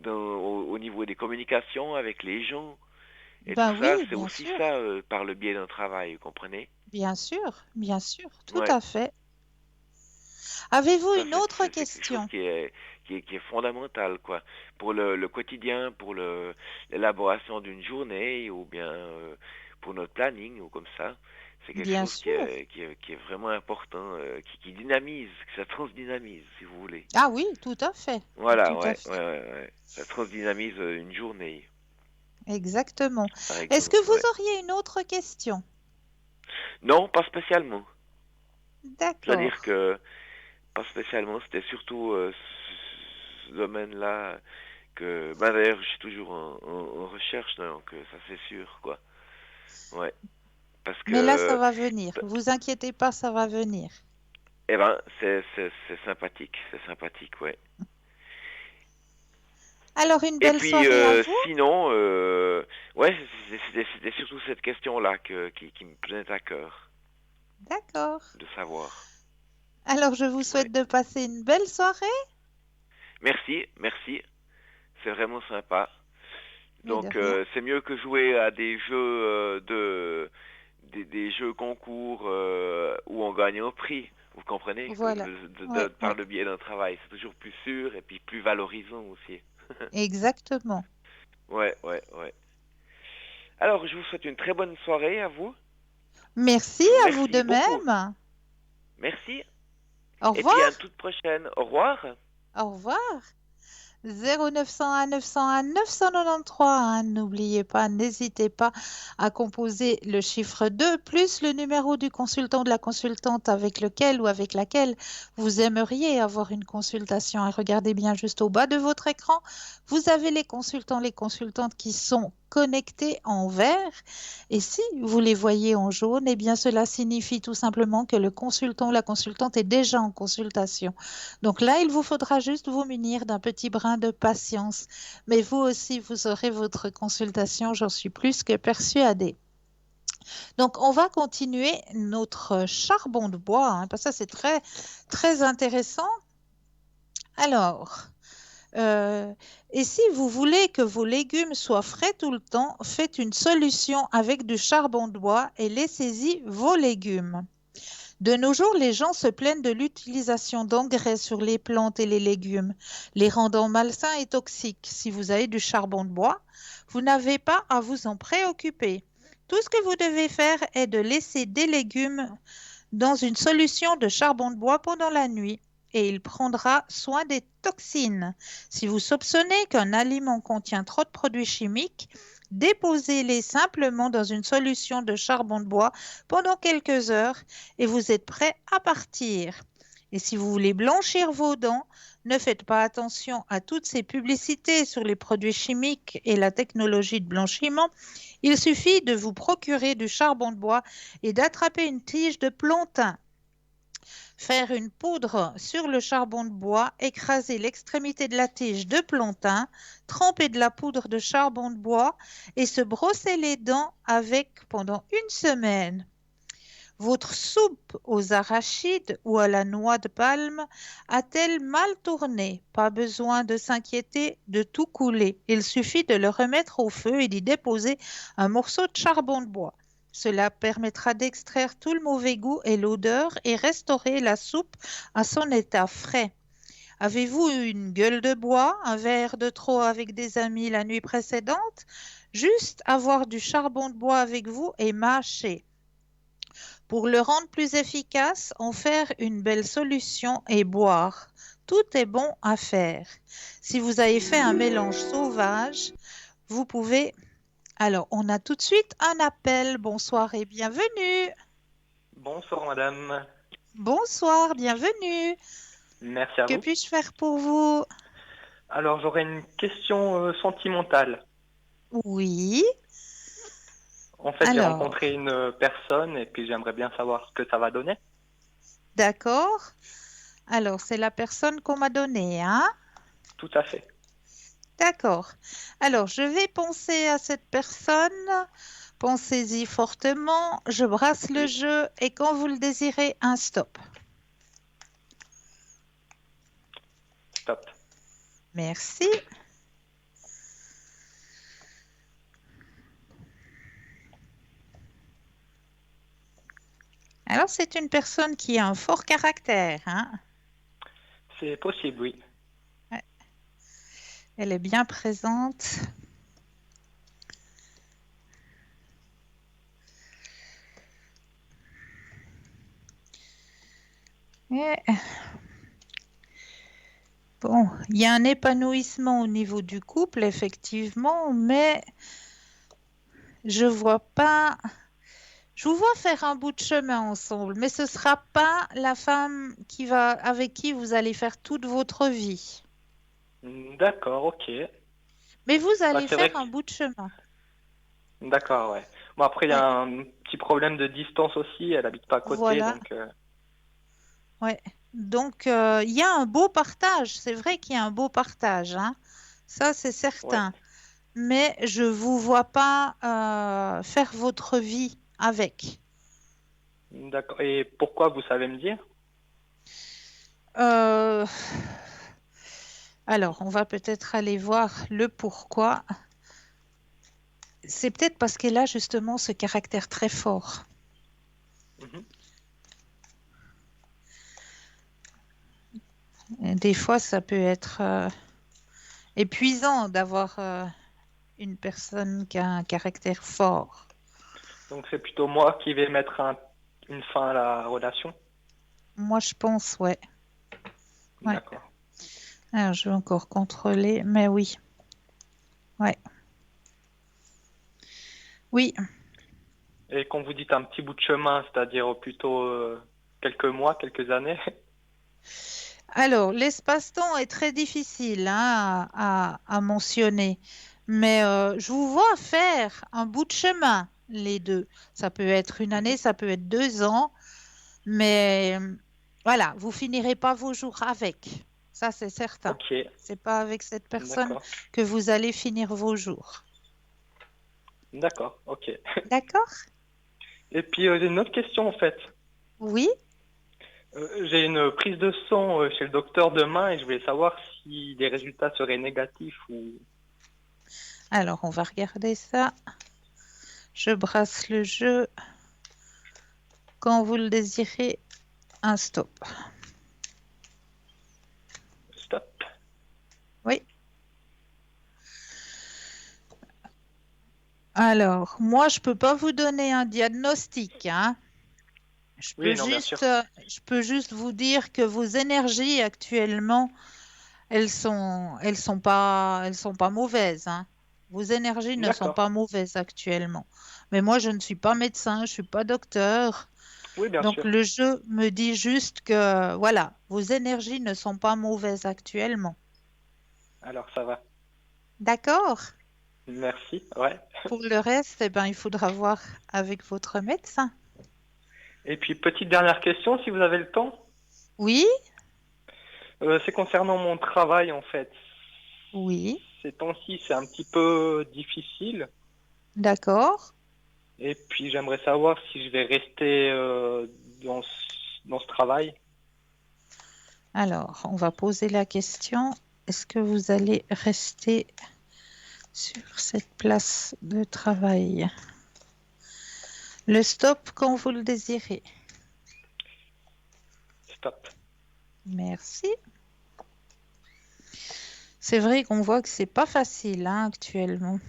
au niveau des communications avec les gens et tout Ben ça. oui, C'est bien aussi sûr, ça par le biais d'un travail, vous comprenez? bien sûr, tout Ouais. à fait. Avez-vous Ça, une autre c'est quelque chose question? qui est fondamental, quoi. Pour le quotidien, pour l'élaboration d'une journée, ou bien pour notre planning, ou comme ça. C'est quelque Bien chose sûr. qui est vraiment important, qui dynamise, que ça transdynamise, si vous voulez. Ah oui, tout à fait, Voilà, tout à ouais, ouais, fait, ouais, ouais. Ça transdynamise une journée, exactement. par Est-ce que exemple, ouais. vous auriez une autre question? Non, pas spécialement. Je veux D'accord. dire que, pas spécialement, c'était surtout ce domaine-là que bah d'ailleurs je suis toujours en recherche donc ça c'est sûr quoi, ouais, parce Mais là, ça que va venir. Vous inquiétez pas, ça va venir. eh ben c'est sympathique, ouais. Alors, une Et belle puis soirée à vous. sinon, ouais, c'était surtout cette question-là qui me tenait à cœur D'accord. de savoir. Alors, je vous Ouais. souhaite de passer une belle soirée. Merci, merci, c'est vraiment sympa. Mais de Donc rien. c'est mieux que jouer à des jeux des jeux concours où on gagne un prix. Vous comprenez? Voilà. Ouais, Par ouais, le biais d'un travail, c'est toujours plus sûr et puis plus valorisant aussi. exactement. Ouais, ouais, ouais. Alors, je vous souhaite une très bonne soirée à vous. Merci Je vous à vous de remercie beaucoup. même. Merci. Au Et puis à une revoir. toute prochaine. Au revoir. Au revoir. 0901 901 993, hein. N'oubliez pas, n'hésitez pas à composer le chiffre 2 plus le numéro du consultant ou de la consultante avec lequel ou avec laquelle vous aimeriez avoir une consultation. Et regardez bien juste au bas de votre écran, vous avez les consultants, les consultantes qui sont connectés en vert. Et si vous les voyez en jaune, eh bien cela signifie tout simplement que le consultant ou la consultante est déjà en consultation. Donc là, il vous faudra juste vous munir d'un petit brin de patience. Mais vous aussi, vous aurez votre consultation, j'en suis plus que persuadée. Donc, on va continuer notre charbon de bois, hein, parce que ça, c'est très, très intéressant. Alors, euh, et si vous voulez que vos légumes soient frais tout le temps, faites une solution avec du charbon de bois et laissez-y vos légumes. De nos jours, les gens se plaignent de l'utilisation d'engrais sur les plantes et les légumes, les rendant malsains et toxiques. Si vous avez du charbon de bois, vous n'avez pas à vous en préoccuper. Tout ce que vous devez faire est de laisser des légumes dans une solution de charbon de bois pendant la nuit et il prendra soin des toxines. Si vous soupçonnez qu'un aliment contient trop de produits chimiques, déposez-les simplement dans une solution de charbon de bois pendant quelques heures et vous êtes prêt à partir. Et si vous voulez blanchir vos dents, ne faites pas attention à toutes ces publicités sur les produits chimiques et la technologie de blanchiment. Il suffit de vous procurer du charbon de bois et d'attraper une tige de plantain. Faire une poudre sur le charbon de bois, écraser l'extrémité de la tige de plantain, tremper de la poudre de charbon de bois et se brosser les dents avec pendant une semaine. Votre soupe aux arachides ou à la noix de palme a-t-elle mal tourné? Pas besoin de s'inquiéter de tout couler. Il suffit de le remettre au feu et d'y déposer un morceau de charbon de bois. Cela permettra d'extraire tout le mauvais goût et l'odeur et restaurer la soupe à son état frais. Avez-vous une gueule de bois, un verre de trop avec des amis la nuit précédente? Juste avoir du charbon de bois avec vous et mâcher. Pour le rendre plus efficace, en faire une belle solution et boire. Tout est bon à faire. Si vous avez fait un mélange sauvage, vous pouvez... Alors, on a tout de suite un appel. Bonsoir et bienvenue. Bonsoir madame, Bonsoir, bienvenue. merci à Que vous. puis-je faire pour vous? Alors j'aurais une question sentimentale. Oui. En fait, j'ai Alors, rencontré une personne et puis j'aimerais bien savoir ce que ça va donner. d'accord. Alors, c'est la personne qu'on m'a donnée, hein? Tout à fait. D'accord. Alors, je vais penser à cette personne. Pensez-y fortement. Je brasse le Oui, jeu et quand vous le désirez, un stop. stop. Merci. Alors, c'est une personne qui a un fort caractère, hein? C'est possible, oui. Ouais, elle est bien présente. Et, bon, il y a un épanouissement au niveau du couple, effectivement, mais je vois pas. Je vous vois faire un bout de chemin ensemble, mais ce ne sera pas la femme avec qui vous allez faire toute votre vie. D'accord, ok. Mais vous Bah, allez c'est vrai faire que... un bout de chemin. D'accord, ouais. Bon, après, il y Ouais, a un petit problème de distance aussi. Elle habite pas à côté, voilà. donc... Ouais. Donc, il y a un beau partage. C'est vrai qu'il y a un beau partage, hein. Ça, c'est Ouais. certain. Mais je vous vois pas faire votre vie avec. D'accord. Et pourquoi, vous savez me dire? Euh, Alors, on va peut-être aller voir le pourquoi. C'est peut-être parce qu'elle a justement ce caractère très fort. Mhm. Et des fois, ça peut être épuisant d'avoir une personne qui a un caractère fort. Donc c'est plutôt moi qui vais mettre une fin à la relation. Moi, je pense, ouais. Ouais. D'accord. Alors, je vais encore contrôler, mais oui. Ouais. Oui. Et quand vous dites un petit bout de chemin, c'est-à-dire plutôt quelques mois, quelques années. Alors, l'espace-temps est très difficile hein, à mentionner, mais je vous vois faire un bout de chemin, les deux. Ça peut être une année, Mhm. ça peut être 2 ans, mais voilà, vous finirez pas vos jours avec. Ça, c'est certain. Ok, C'est pas avec cette personne d'accord. que vous allez finir vos jours. D'accord, ok. D'accord? Et puis j'ai une autre question en fait. Oui? J'ai une prise de sang chez le docteur demain et je voulais savoir si les résultats seraient négatifs ou... Alors, on va regarder ça. Je brasse le jeu. Quand vous le désirez, un stop. Stop. Oui. Alors, moi, je peux pas vous donner un diagnostic, hein. Oui, non, bien sûr. Je peux juste vous dire que vos énergies actuellement, elles sont pas mauvaises, hein. Vos énergies ne sont D'accord. pas mauvaises actuellement. Mais moi, je ne suis pas médecin, je suis pas docteur. Oui, bien Donc, sûr. le jeu me dit juste que, voilà, vos énergies ne sont pas mauvaises actuellement. Alors ça va. D'accord? Merci. Ouais. Pour le reste, eh ben, il faudra voir avec votre médecin. Et puis petite dernière question, si vous avez le temps. Oui? C'est concernant mon travail en fait. Oui. Ces temps-ci, c'est un petit peu difficile. D'accord. Et puis j'aimerais savoir si je vais rester dans ce travail. Alors, on va poser la question. Est-ce que vous allez rester sur cette place de travail? Le stop quand vous le désirez. Stop. Merci. C'est vrai qu'on voit que c'est pas facile hein, actuellement.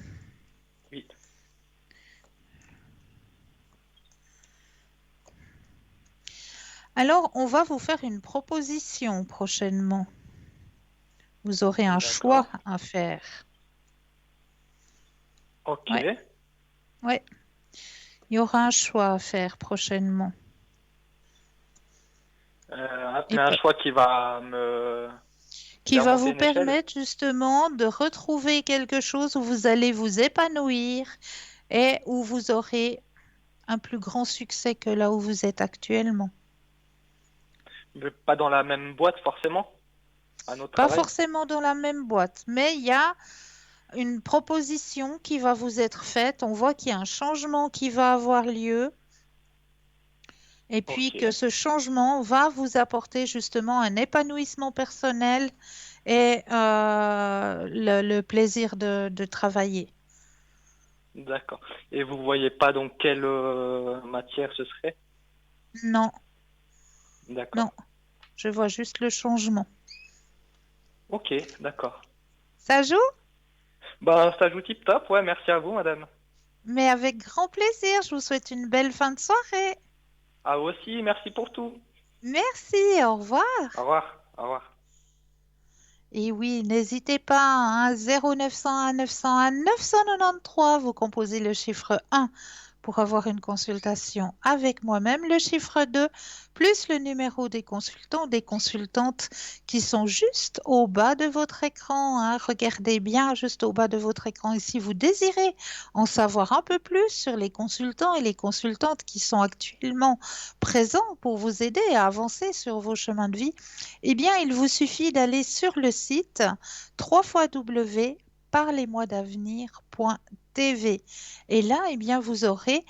Oui. Alors, on va vous faire une proposition prochainement. Vous aurez un choix D'accord. à faire. Ok. Ouais, ouais. Il y aura un choix à faire prochainement. Et Mais un choix qui va me qui faire va monter vous une échelle. permettre justement de retrouver quelque chose où vous allez vous épanouir et où vous aurez un plus grand succès que là où vous êtes actuellement. Mais pas dans la même boîte forcément, à notre Pas travail. forcément dans la même boîte, mais il y a une proposition qui va vous être faite. On voit qu'il y a un changement qui va avoir lieu et puis Ok. que ce changement va vous apporter justement un épanouissement personnel et le plaisir de travailler. D'accord. Et vous voyez pas dans quelle matière ce serait? Non, D'accord. non, je vois juste le changement. Ok, d'accord. Ça joue? Ben, ça joue tip top. Ouais, merci à vous, madame. Mais avec grand plaisir, je vous souhaite une belle fin de soirée. À vous aussi, merci pour tout. Merci, au revoir. Au revoir. Au revoir. Et oui, n'hésitez pas, hein, 0901 901 993, vous composez le chiffre 1 pour avoir une consultation avec moi-même, le chiffre 2, plus le numéro des consultants, des consultantes qui sont juste au bas de votre écran, hein. Regardez bien juste au bas de votre écran. Et si vous désirez en savoir un peu plus sur les consultants et les consultantes qui sont actuellement présents pour vous aider à avancer sur vos chemins de vie, eh bien, il vous suffit d'aller sur le site www.parlez-moi-d'avenir.tv. Et là, eh bien, vous aurez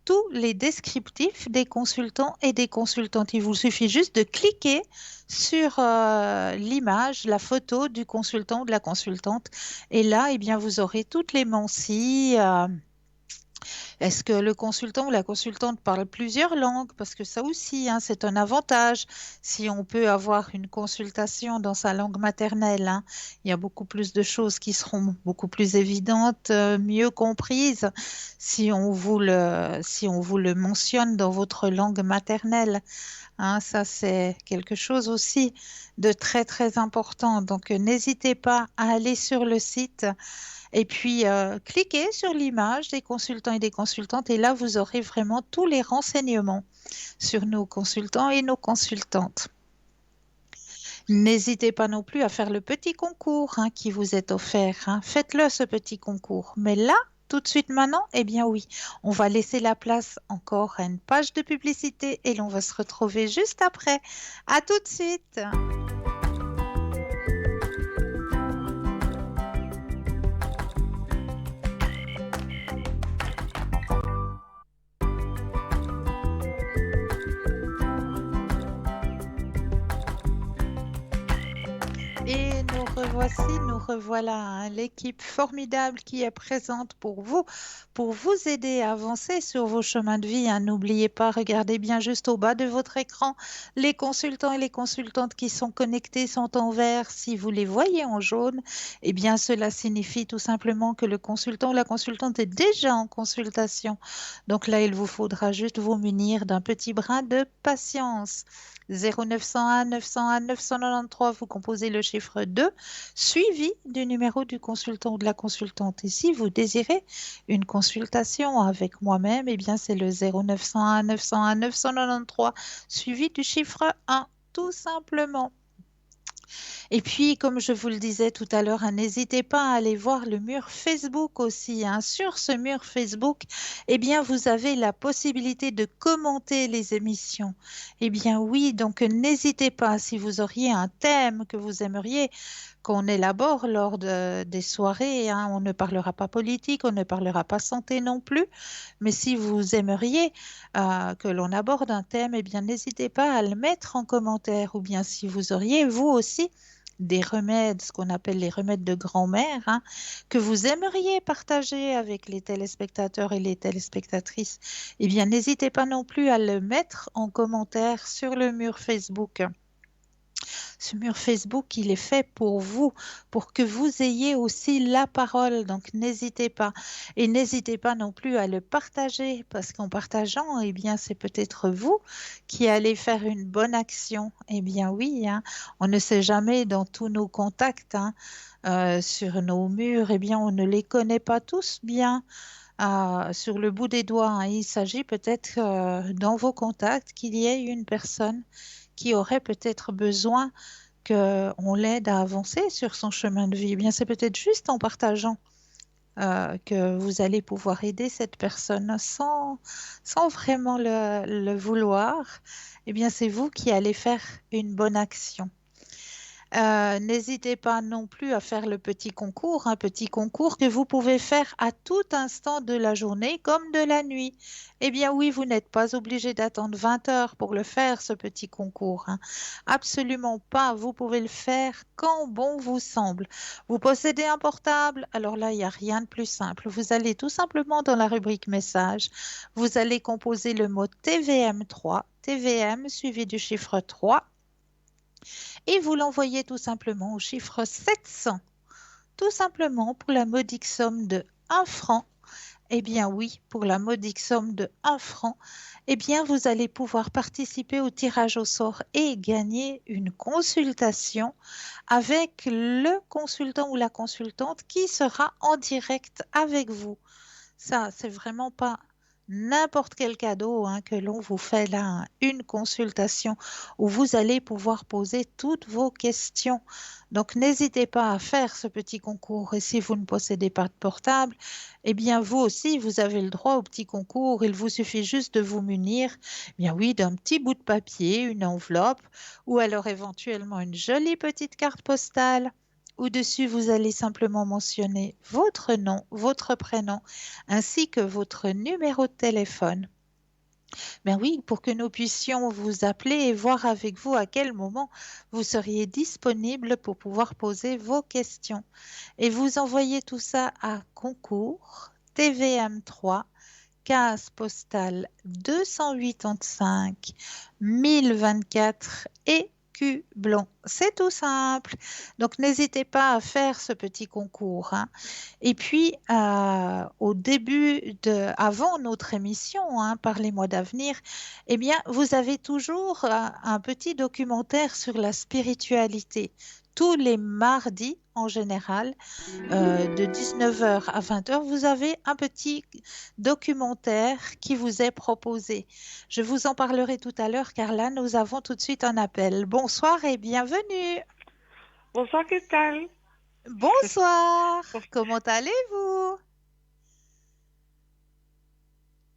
tous les descriptifs des consultants et des consultantes. Il vous suffit juste de cliquer sur l'image, la photo du consultant ou de la consultante. Et là, eh bien, vous aurez toutes les mentions. Est-ce que le consultant ou la consultante parle plusieurs langues? Parce que ça aussi, hein, c'est un avantage. Si on peut avoir une consultation dans sa langue maternelle, hein, il y a beaucoup plus de choses qui seront beaucoup plus évidentes, mieux comprises, si on vous le mentionne dans votre langue maternelle. Hein, ça, c'est quelque chose aussi de très, très important. Donc, n'hésitez pas à aller sur le site et puis cliquez sur l'image des consultants et des consultantes. Et là, vous aurez vraiment tous les renseignements sur nos consultants et nos consultantes. N'hésitez pas non plus à faire le petit concours, hein, qui vous est offert, hein. Faites-le, ce petit concours. Mais là, tout de suite maintenant, eh bien oui, on va laisser la place encore à une page de publicité et l'on va se retrouver juste après. À tout de suite. Et nous nous revoilà, hein, l'équipe formidable qui est présente pour vous aider à avancer sur vos chemins de vie, hein. N'oubliez pas, regardez bien juste au bas de votre écran, les consultants et les consultantes qui sont connectés sont en vert. Si vous les voyez en jaune, eh bien cela signifie tout simplement que le consultant ou la consultante est déjà en consultation. Donc là, il vous faudra juste vous munir d'un petit brin de patience. 0901 901 993, vous composez le chiffre 2, suivi du numéro du consultant ou de la consultante. Et si vous désirez une consultation avec moi-même, eh bien c'est le 0901 901 993, suivi du chiffre 1, tout simplement. Et puis, comme je vous le disais tout à l'heure, hein, n'hésitez pas à aller voir le mur Facebook aussi, hein. Sur ce mur Facebook, eh bien, vous avez la possibilité de commenter les émissions. Eh bien, oui, donc n'hésitez pas, si vous auriez un thème que vous aimeriez qu'on élabore lors des soirées, hein. On ne parlera pas politique, on ne parlera pas santé non plus, mais si vous aimeriez que l'on aborde un thème, eh bien, n'hésitez pas à le mettre en commentaire, ou bien si vous auriez, vous aussi, des remèdes, ce qu'on appelle les remèdes de grand-mère, hein, que vous aimeriez partager avec les téléspectateurs et les téléspectatrices, eh bien, n'hésitez pas non plus à le mettre en commentaire sur le mur Facebook. Ce mur Facebook, il est fait pour vous, pour que vous ayez aussi la parole. Donc, n'hésitez pas. Et n'hésitez pas non plus à le partager, parce qu'en partageant, eh bien, c'est peut-être vous qui allez faire une bonne action. Eh bien, oui, hein, on ne sait jamais dans tous nos contacts, hein, sur nos murs, eh bien, on ne les connaît pas tous bien. Sur le bout des doigts, hein. Il s'agit peut-être dans vos contacts qu'il y ait une personne qui aurait peut-être besoin qu'on l'aide à avancer sur son chemin de vie. Eh bien, c'est peut-être juste en partageant que vous allez pouvoir aider cette personne sans vraiment le vouloir. Eh bien, c'est vous qui allez faire une bonne action. N'hésitez pas non plus à faire le petit concours, un petit concours que vous pouvez faire à tout instant de la journée comme de la nuit. Eh bien oui, vous n'êtes pas obligé d'attendre 20 heures pour le faire, ce petit concours, hein. Absolument pas, vous pouvez le faire quand bon vous semble. Vous possédez un portable, alors là, il n'y a rien de plus simple. Vous allez tout simplement dans la rubrique message, vous allez composer le mot TVM3, TVM suivi du chiffre 3, et vous l'envoyez tout simplement au chiffre 700, tout simplement pour la modique somme de 1 franc. Eh bien oui, pour la modique somme de 1 franc, eh bien vous allez pouvoir participer au tirage au sort et gagner une consultation avec le consultant ou la consultante qui sera en direct avec vous. Ça, c'est vraiment pas n'importe quel cadeau hein, que l'on vous fait là, hein. Une consultation où vous allez pouvoir poser toutes vos questions. Donc, n'hésitez pas à faire ce petit concours. Et si vous ne possédez pas de portable, eh bien, vous aussi, vous avez le droit au petit concours. Il vous suffit juste de vous munir, eh bien oui, d'un petit bout de papier, une enveloppe, ou alors éventuellement une jolie petite carte postale. Au-dessus, vous allez simplement mentionner votre nom, votre prénom, ainsi que votre numéro de téléphone. Ben oui, pour que nous puissions vous appeler et voir avec vous à quel moment vous seriez disponible pour pouvoir poser vos questions. Et vous envoyez tout ça à concours TVM3 case postale 285 1024 et Blanc. C'est tout simple. Donc, n'hésitez pas à faire ce petit concours, hein. Et puis, avant notre émission, hein, Parlez-moi d'avenir, eh bien, vous avez toujours un petit documentaire sur la spiritualité. Tous les mardis, en général, de 19h à 20h, vous avez un petit documentaire qui vous est proposé. Je vous en parlerai tout à l'heure car là, nous avons tout de suite un appel. Bonsoir et bienvenue. Bonsoir, ¿qué tal? Bonsoir. Comment allez-vous?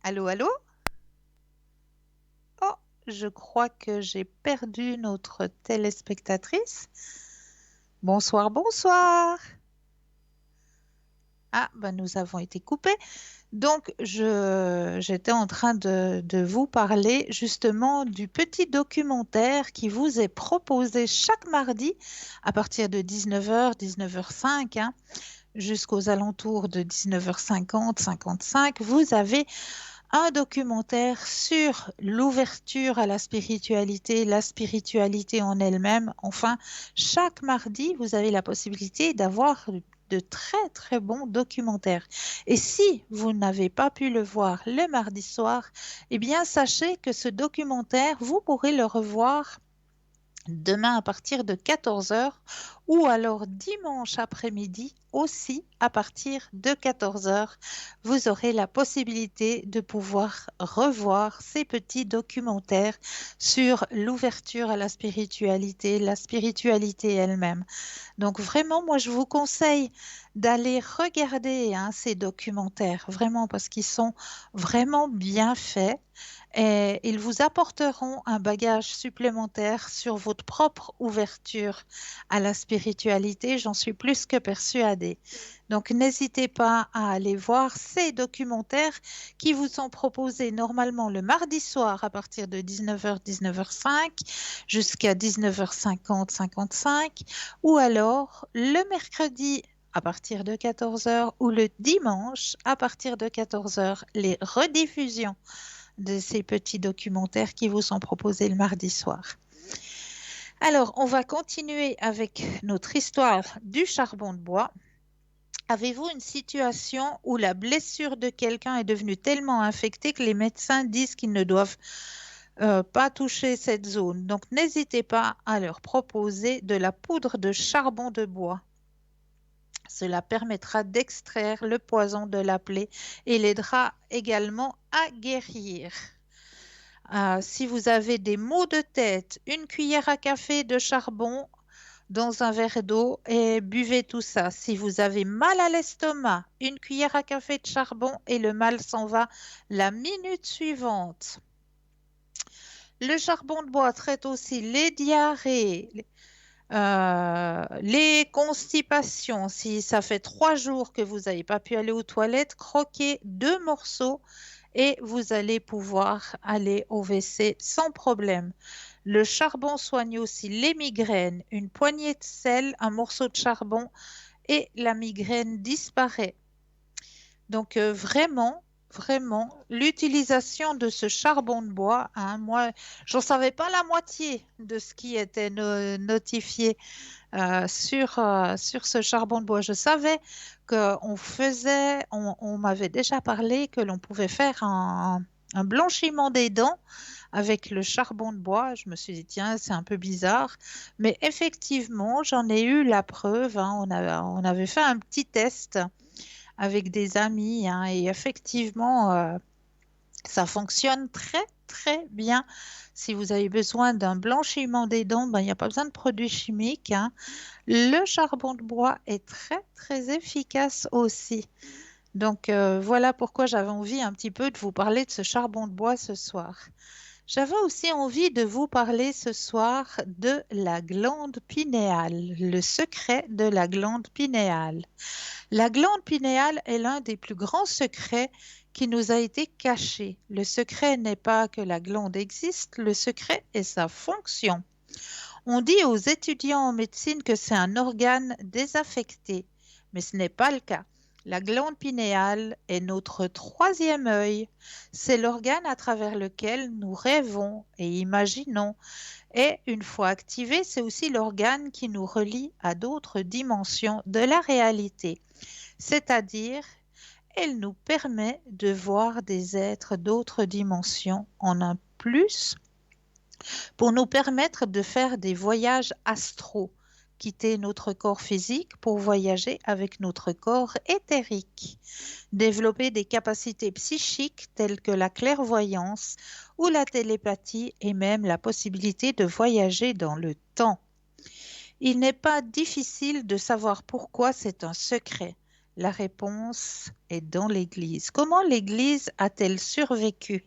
Allô, allô? Oh, je crois que j'ai perdu notre téléspectatrice. Bonsoir, bonsoir. Ah, ben nous avons été coupés. Donc, j'étais en train de vous parler justement du petit documentaire qui vous est proposé chaque mardi à partir de 19h, 19h05, hein, jusqu'aux alentours de 19h50, 55. Vous avez un documentaire sur l'ouverture à la spiritualité en elle-même. Enfin, chaque mardi, vous avez la possibilité d'avoir de très très bons documentaires. Et si vous n'avez pas pu le voir le mardi soir, eh bien sachez que ce documentaire, vous pourrez le revoir demain à partir de 14h ou alors dimanche après-midi aussi à partir de 14h. Vous aurez la possibilité de pouvoir revoir ces petits documentaires sur l'ouverture à la spiritualité elle-même. Donc vraiment, moi, je vous conseille d'aller regarder hein, ces documentaires, vraiment, parce qu'ils sont vraiment bien faits et ils vous apporteront un bagage supplémentaire sur votre propre ouverture à la spiritualité, j'en suis plus que persuadée. Donc n'hésitez pas à aller voir ces documentaires qui vous sont proposés normalement le mardi soir à partir de 19h, 19h05 jusqu'à 19h50, 55 ou alors le mercredi à partir de 14h ou le dimanche à partir de 14h, les rediffusions de ces petits documentaires qui vous sont proposés le mardi soir. Alors, on va continuer avec notre histoire du charbon de bois. Avez-vous une situation où la blessure de quelqu'un est devenue tellement infectée que les médecins disent qu'ils ne doivent pas toucher cette zone? Donc, n'hésitez pas à leur proposer de la poudre de charbon de bois. Cela permettra d'extraire le poison de la plaie et l'aidera également à guérir. Si vous avez des maux de tête, une cuillère à café de charbon dans un verre d'eau et buvez tout ça. Si vous avez mal à l'estomac, une cuillère à café de charbon et le mal s'en va la minute suivante. Le charbon de bois traite aussi les diarrhées, les constipations. Si ça fait 3 jours que vous n'avez pas pu aller aux toilettes, croquez 2 morceaux et vous allez pouvoir aller au WC sans problème. Le charbon soigne aussi les migraines. Une poignée de sel, un morceau de charbon et la migraine disparaît. Donc vraiment, l'utilisation de ce charbon de bois, hein, moi, j'en savais pas la moitié de ce qui était notifié sur ce charbon de bois. Je savais qu'on faisait, on m'avait déjà parlé que l'on pouvait faire un blanchiment des dents avec le charbon de bois. Je me suis dit, tiens, c'est un peu bizarre. Mais effectivement, j'en ai eu la preuve, hein. On avait fait un petit test avec des amis, hein, et effectivement, ça fonctionne très, très bien. Si vous avez besoin d'un blanchiment des dents, ben, il n'y a pas besoin de produits chimiques, hein. Le charbon de bois est très, très efficace aussi. Donc, voilà pourquoi j'avais envie un petit peu de vous parler de ce charbon de bois ce soir. J'avais aussi envie de vous parler ce soir de la glande pinéale, le secret de la glande pinéale. La glande pinéale est l'un des plus grands secrets qui nous a été caché. Le secret n'est pas que la glande existe, le secret est sa fonction. On dit aux étudiants en médecine que c'est un organe désaffecté, mais ce n'est pas le cas. La glande pinéale est notre troisième œil. C'est l'organe à travers lequel nous rêvons et imaginons. Et une fois activé, c'est aussi l'organe qui nous relie à d'autres dimensions de la réalité. C'est-à-dire, elle nous permet de voir des êtres d'autres dimensions en un plus pour nous permettre de faire des voyages astraux, quitter notre corps physique pour voyager avec notre corps éthérique, développer des capacités psychiques telles que la clairvoyance ou la télépathie et même la possibilité de voyager dans le temps. Il n'est pas difficile de savoir pourquoi c'est un secret. La réponse est dans l'Église. Comment l'Église a-t-elle survécu?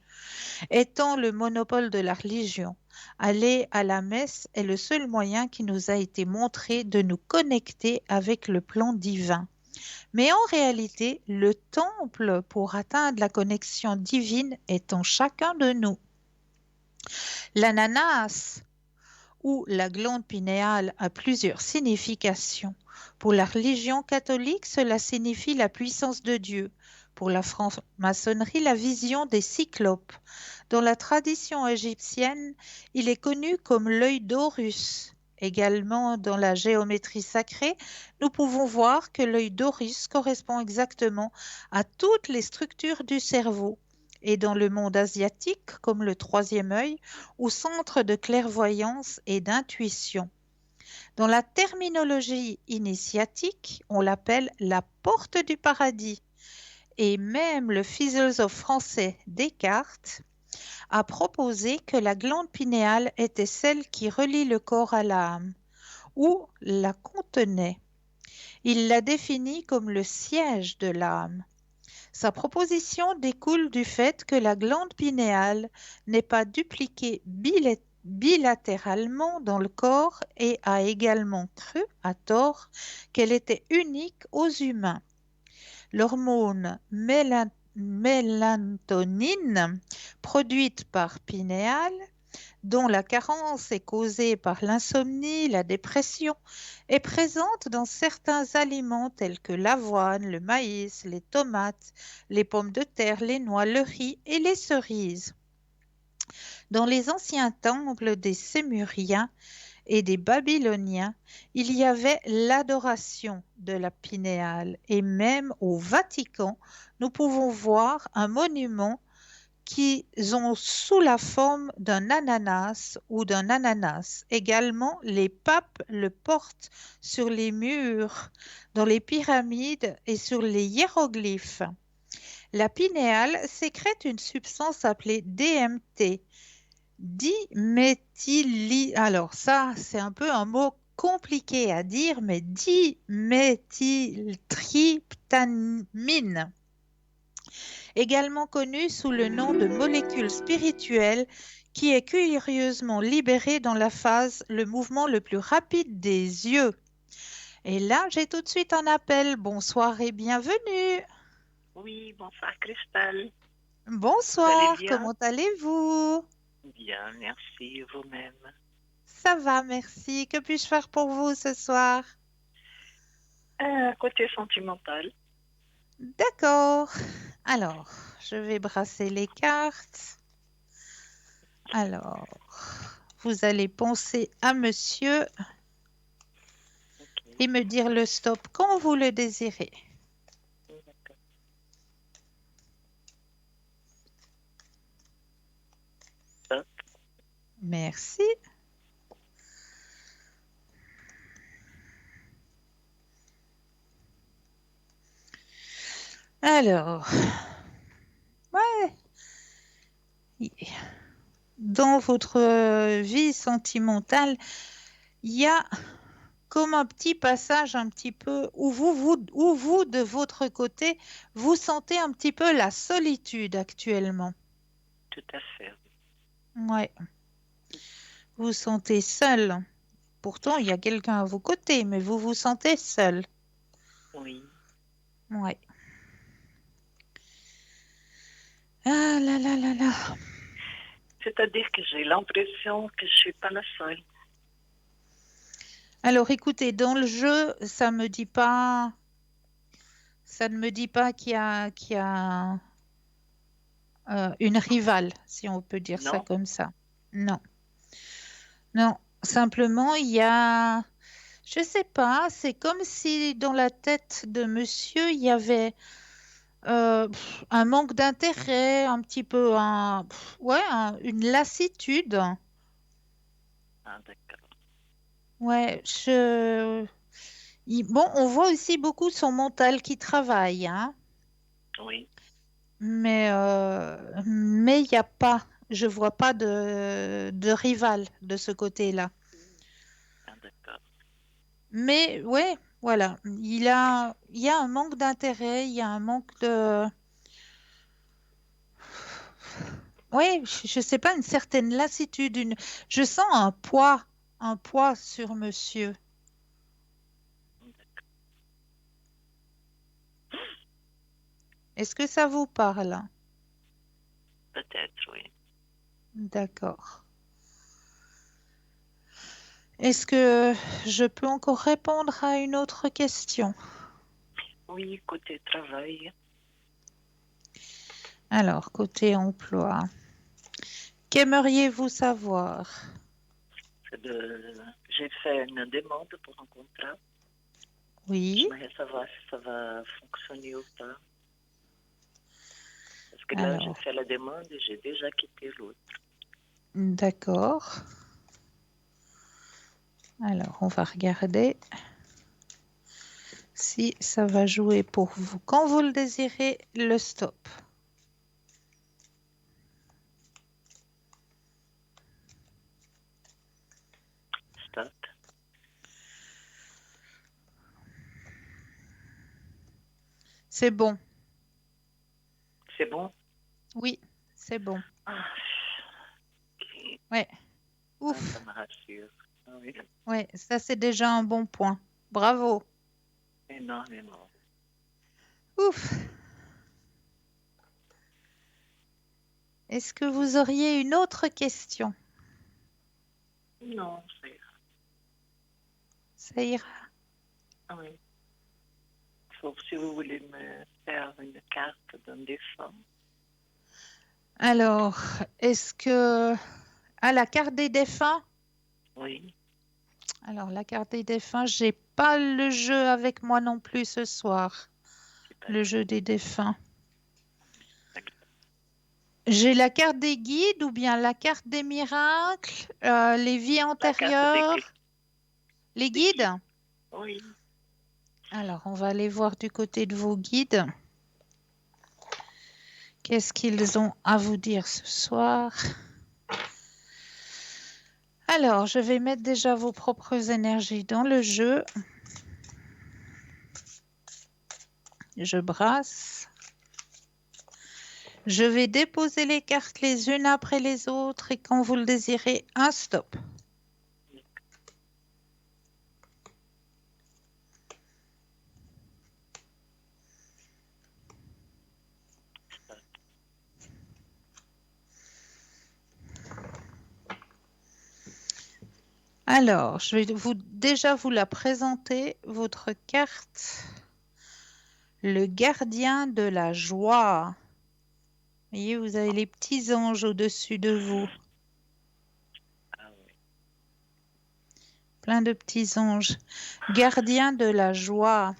Étant le monopole de la religion, aller à la messe est le seul moyen qui nous a été montré de nous connecter avec le plan divin. Mais en réalité, le temple pour atteindre la connexion divine est en chacun de nous. L'ananas ou la glande pinéale a plusieurs significations. Pour la religion catholique, cela signifie la puissance de Dieu. Pour la franc-maçonnerie, la vision des cyclopes. Dans la tradition égyptienne, il est connu comme l'œil d'Horus. Également, dans la géométrie sacrée, nous pouvons voir que l'œil d'Horus correspond exactement à toutes les structures du cerveau. Et dans le monde asiatique, comme le troisième œil, ou centre de clairvoyance et d'intuition. Dans la terminologie initiatique, on l'appelle la porte du paradis. Et même le philosophe français Descartes a proposé que la glande pinéale était celle qui relie le corps à l'âme, ou la contenait. Il l'a définie comme le siège de l'âme. Sa proposition découle du fait que la glande pinéale n'est pas dupliquée bilatéralement dans le corps et a également cru, à tort, qu'elle était unique aux humains. L'hormone mélatonine, produite par pinéale, dont la carence est causée par l'insomnie, la dépression, est présente dans certains aliments tels que l'avoine, le maïs, les tomates, les pommes de terre, les noix, le riz et les cerises. Dans les anciens temples des Sémuriens et des Babyloniens, il y avait l'adoration de la pinéale et même au Vatican, nous pouvons voir un monument qui ont sous la forme d'un ananas ou d'un ananas. Également, les papes le portent sur les murs, dans les pyramides et sur les hiéroglyphes. La pinéale sécrète une substance appelée DMT, alors ça, c'est un peu un mot compliqué à dire, mais diméthyltryptamine, également connue sous le nom de molécule spirituelle, qui est curieusement libérée dans la phase, le mouvement le plus rapide des yeux. Et là, j'ai tout de suite un appel. Bonsoir et bienvenue. Oui, bonsoir Cristal. Bonsoir, bien? comment allez-vous? Bien, merci, vous-même. Ça va, merci. Que puis-je faire pour vous ce soir? Côté sentimental. D'accord. Alors, je vais brasser les cartes. Alors, vous allez penser à monsieur et me dire le stop quand vous le désirez. D'accord. Stop. Merci. Alors, ouais, dans votre vie sentimentale, il y a comme un petit passage un petit peu où vous, de votre côté, vous sentez un petit peu la solitude actuellement. Tout à fait. Ouais, vous vous sentez seul. Pourtant, il y a quelqu'un à vos côtés, mais vous vous sentez seul. Oui. Ouais. Ah là là là là. C'est-à-dire que j'ai l'impression que je suis pas la seule. Alors, écoutez, dans le jeu, ça ne me dit pas qu'il y a une rivale, si on peut dire ça Non? comme ça. Non, non. Simplement, il y a, je sais pas, c'est comme si dans la tête de monsieur, il y avait un manque d'intérêt, un petit peu, ouais, une lassitude. Ah, d'accord. Ouais, bon, on voit aussi beaucoup son mental qui travaille, hein, Oui. mais il n'y a pas, je vois pas de rival de ce côté-là. Ah, d'accord. Mais ouais, voilà, il y a un manque d'intérêt, il y a un manque de, ouais, je sais pas, une certaine lassitude, je sens un poids sur monsieur. Est-ce que ça vous parle? Peut-être, oui. D'accord. Est-ce que je peux encore répondre à une autre question? Oui, côté travail, Alors, côté emploi, qu'aimeriez-vous savoir? j'ai fait une demande pour un contrat. Oui, J'aimerais savoir si ça va fonctionner ou pas. Parce que là, j'ai alors, fait la demande et j'ai déjà quitté l'autre. d'accord. Alors, on va regarder si ça va jouer pour vous. Quand vous le désirez, le stop. Stop. C'est bon. C'est bon? Oui, c'est bon. Ah, ok. Ouais, Ah, ça ouf. me rassure. Ah oui, Ouais, ça c'est déjà un bon point. Bravo. énormément. Ouf. Est-ce que vous auriez une autre question? Non, c'est... Ça ira. Ah oui. Sauf si vous voulez me faire une carte d'un défunt. Alors, est-ce que... Ah, la carte des défunts? Oui. Alors, la carte des défunts, j'ai pas le jeu avec moi non plus ce soir. C'est pas Le grave. jeu des défunts. Pas grave. J'ai la carte des guides ou bien la carte des miracles, les vies La carte des antérieures, les guides. Oui. Alors, on va aller voir du côté de vos guides. Qu'est-ce qu'ils ont à vous dire ce soir? Alors, je vais mettre déjà vos propres énergies dans le jeu. Je brasse. Je vais déposer les cartes les unes après les autres et quand vous le désirez, un stop. Alors, je vais déjà vous la présenter, votre carte. Le gardien de la joie. Vous voyez, vous avez les petits anges au-dessus de vous. Ah oui. Plein de petits anges. Gardien de la joie.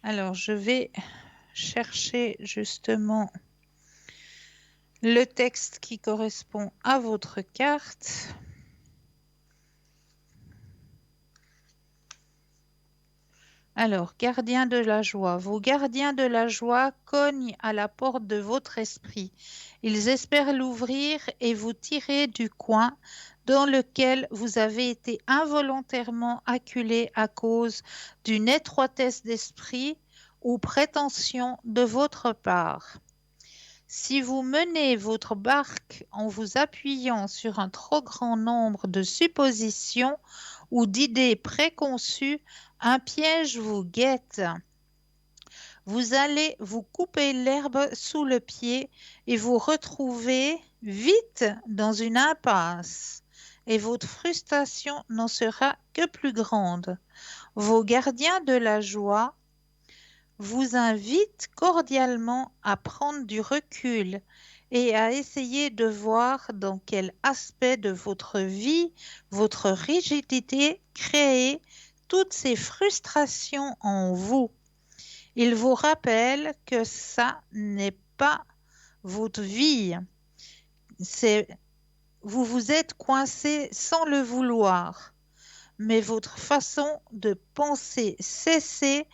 Alors, je vais chercher justement le texte qui correspond à votre carte. Alors, gardien de la joie. Vos gardiens de la joie cognent à la porte de votre esprit. Ils espèrent l'ouvrir et vous tirer du coin dans lequel vous avez été involontairement acculé à cause d'une étroitesse d'esprit ou prétention de votre part. Si vous menez votre barque en vous appuyant sur un trop grand nombre de suppositions ou d'idées préconçues, un piège vous guette. Vous allez vous couper l'herbe sous le pied et vous retrouver vite dans une impasse. Et votre frustration n'en sera que plus grande. Vos gardiens de la joie vous invitent cordialement à prendre du recul et à essayer de voir dans quel aspect de votre vie votre rigidité crée toutes ces frustrations en vous. Il vous rappelle que ça n'est pas votre vie. Vous vous êtes coincé sans le vouloir, mais votre façon de penser cessez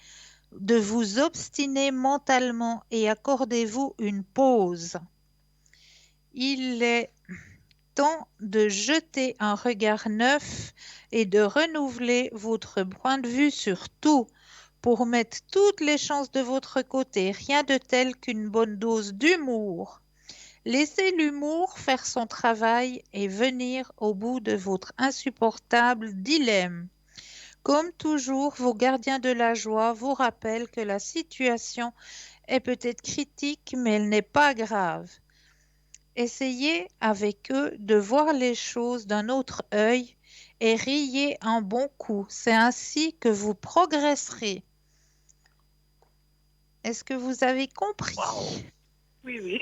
de vous obstiner mentalement et accordez-vous une pause. Il est temps de jeter un regard neuf et de renouveler votre point de vue sur tout pour mettre toutes les chances de votre côté, rien de tel qu'une bonne dose d'humour. Laissez l'humour faire son travail et venir au bout de votre insupportable dilemme. Comme toujours, vos gardiens de la joie vous rappellent que la situation est peut-être critique, mais elle n'est pas grave. Essayez avec eux de voir les choses d'un autre œil et riez un bon coup. C'est ainsi que vous progresserez. Est-ce que vous avez compris? Wow. Oui, oui.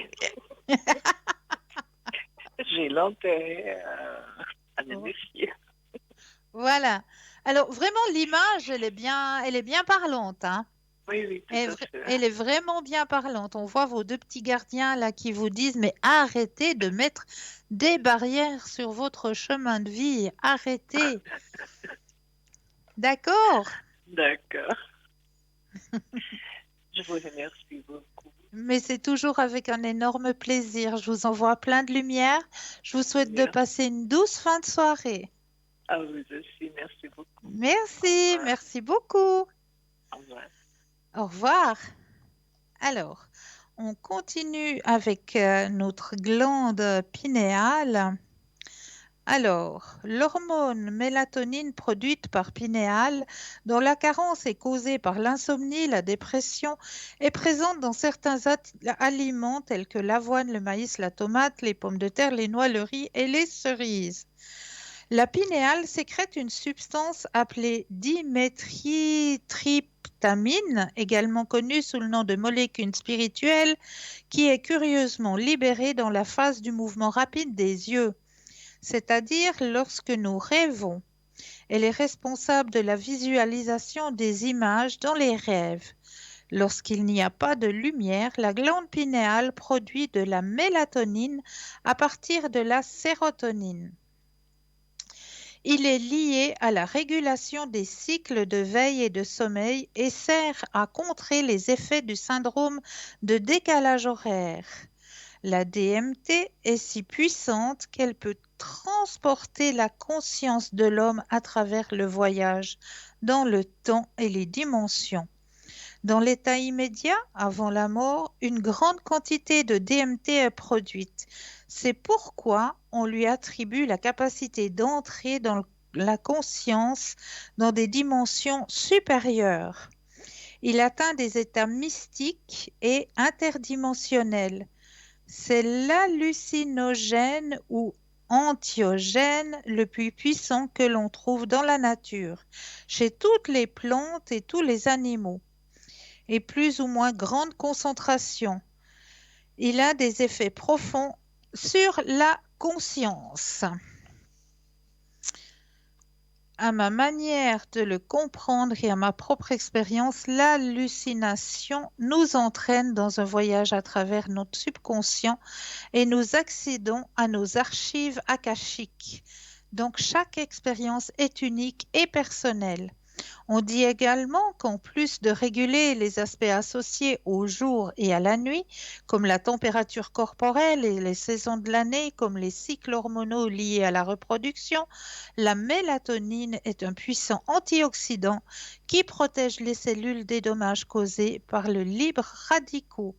J'ai l'intérêt à le défier. Voilà. Alors, vraiment, l'image, elle est bien parlante, hein. Oui, oui, tout à fait. Elle est vraiment bien parlante. On voit vos deux petits gardiens là qui vous disent, mais arrêtez de mettre des barrières sur votre chemin de vie. Arrêtez. D'accord? D'accord. Je vous remercie beaucoup. Mais c'est toujours avec un énorme plaisir. Je vous envoie plein de lumière. Je vous souhaite de passer une douce fin de soirée. À vous aussi, merci beaucoup. Merci, merci beaucoup. Au revoir. Au revoir. Alors, on continue avec notre glande pinéale. Alors, l'hormone mélatonine produite par pinéale, dont la carence est causée par l'insomnie, la dépression, est présente dans certains aliments tels que l'avoine, le maïs, la tomate, les pommes de terre, les noix, le riz et les cerises. La pinéale sécrète une substance appelée diméthyltryptamine, également connue sous le nom de molécule spirituelle, qui est curieusement libérée dans la phase du mouvement rapide des yeux, c'est-à-dire lorsque nous rêvons. Elle est responsable de la visualisation des images dans les rêves. Lorsqu'il n'y a pas de lumière, la glande pinéale produit de la mélatonine à partir de la sérotonine. Il est lié à la régulation des cycles de veille et de sommeil et sert à contrer les effets du syndrome de décalage horaire. La DMT est si puissante qu'elle peut transporter la conscience de l'homme à travers le voyage dans le temps et les dimensions. Dans l'état immédiat, avant la mort, une grande quantité de DMT est produite. C'est pourquoi on lui attribue la capacité d'entrer dans la conscience dans des dimensions supérieures. Il atteint des états mystiques et interdimensionnels. C'est l'hallucinogène ou antiogène le plus puissant que l'on trouve dans la nature, chez toutes les plantes et tous les animaux, et plus ou moins grande concentration. Il a des effets profonds sur la conscience. À ma manière de le comprendre et à ma propre expérience, l'hallucination nous entraîne dans un voyage à travers notre subconscient et nous accédons à nos archives akashiques. Donc chaque expérience est unique et personnelle. On dit également qu'en plus de réguler les aspects associés au jour et à la nuit, comme la température corporelle et les saisons de l'année, comme les cycles hormonaux liés à la reproduction, la mélatonine est un puissant antioxydant qui protège les cellules des dommages causés par le libre radicaux.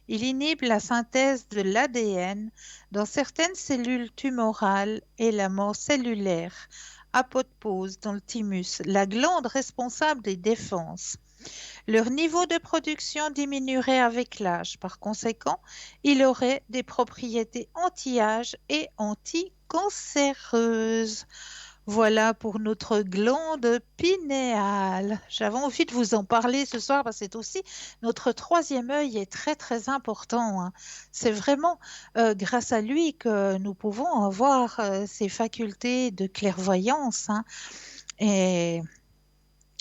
Il inhibe la synthèse de l'ADN dans certaines cellules tumorales et la mort cellulaire. Apoptose dans le thymus, la glande responsable des défenses. Leur niveau de production diminuerait avec l'âge. Par conséquent, il aurait des propriétés anti-âge et anti-cancéreuses. Voilà pour notre glande pinéale. J'avais envie de vous en parler ce soir parce que c'est aussi notre troisième œil est très très important, hein. C'est vraiment grâce à lui que nous pouvons avoir ces facultés de clairvoyance, hein. Et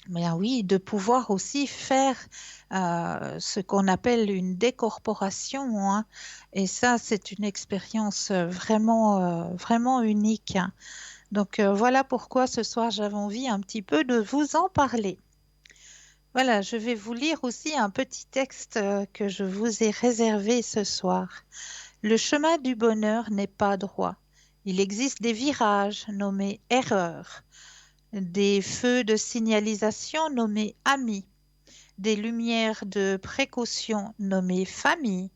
bien oui, de pouvoir aussi faire ce qu'on appelle une décorporation, hein. Et ça, c'est une expérience vraiment unique, hein. Donc voilà pourquoi ce soir j'avais envie un petit peu de vous en parler. Voilà, je vais vous lire aussi un petit texte que je vous ai réservé ce soir. Le chemin du bonheur n'est pas droit. Il existe des virages nommés erreurs, des feux de signalisation nommés amis, des lumières de précaution nommées famille.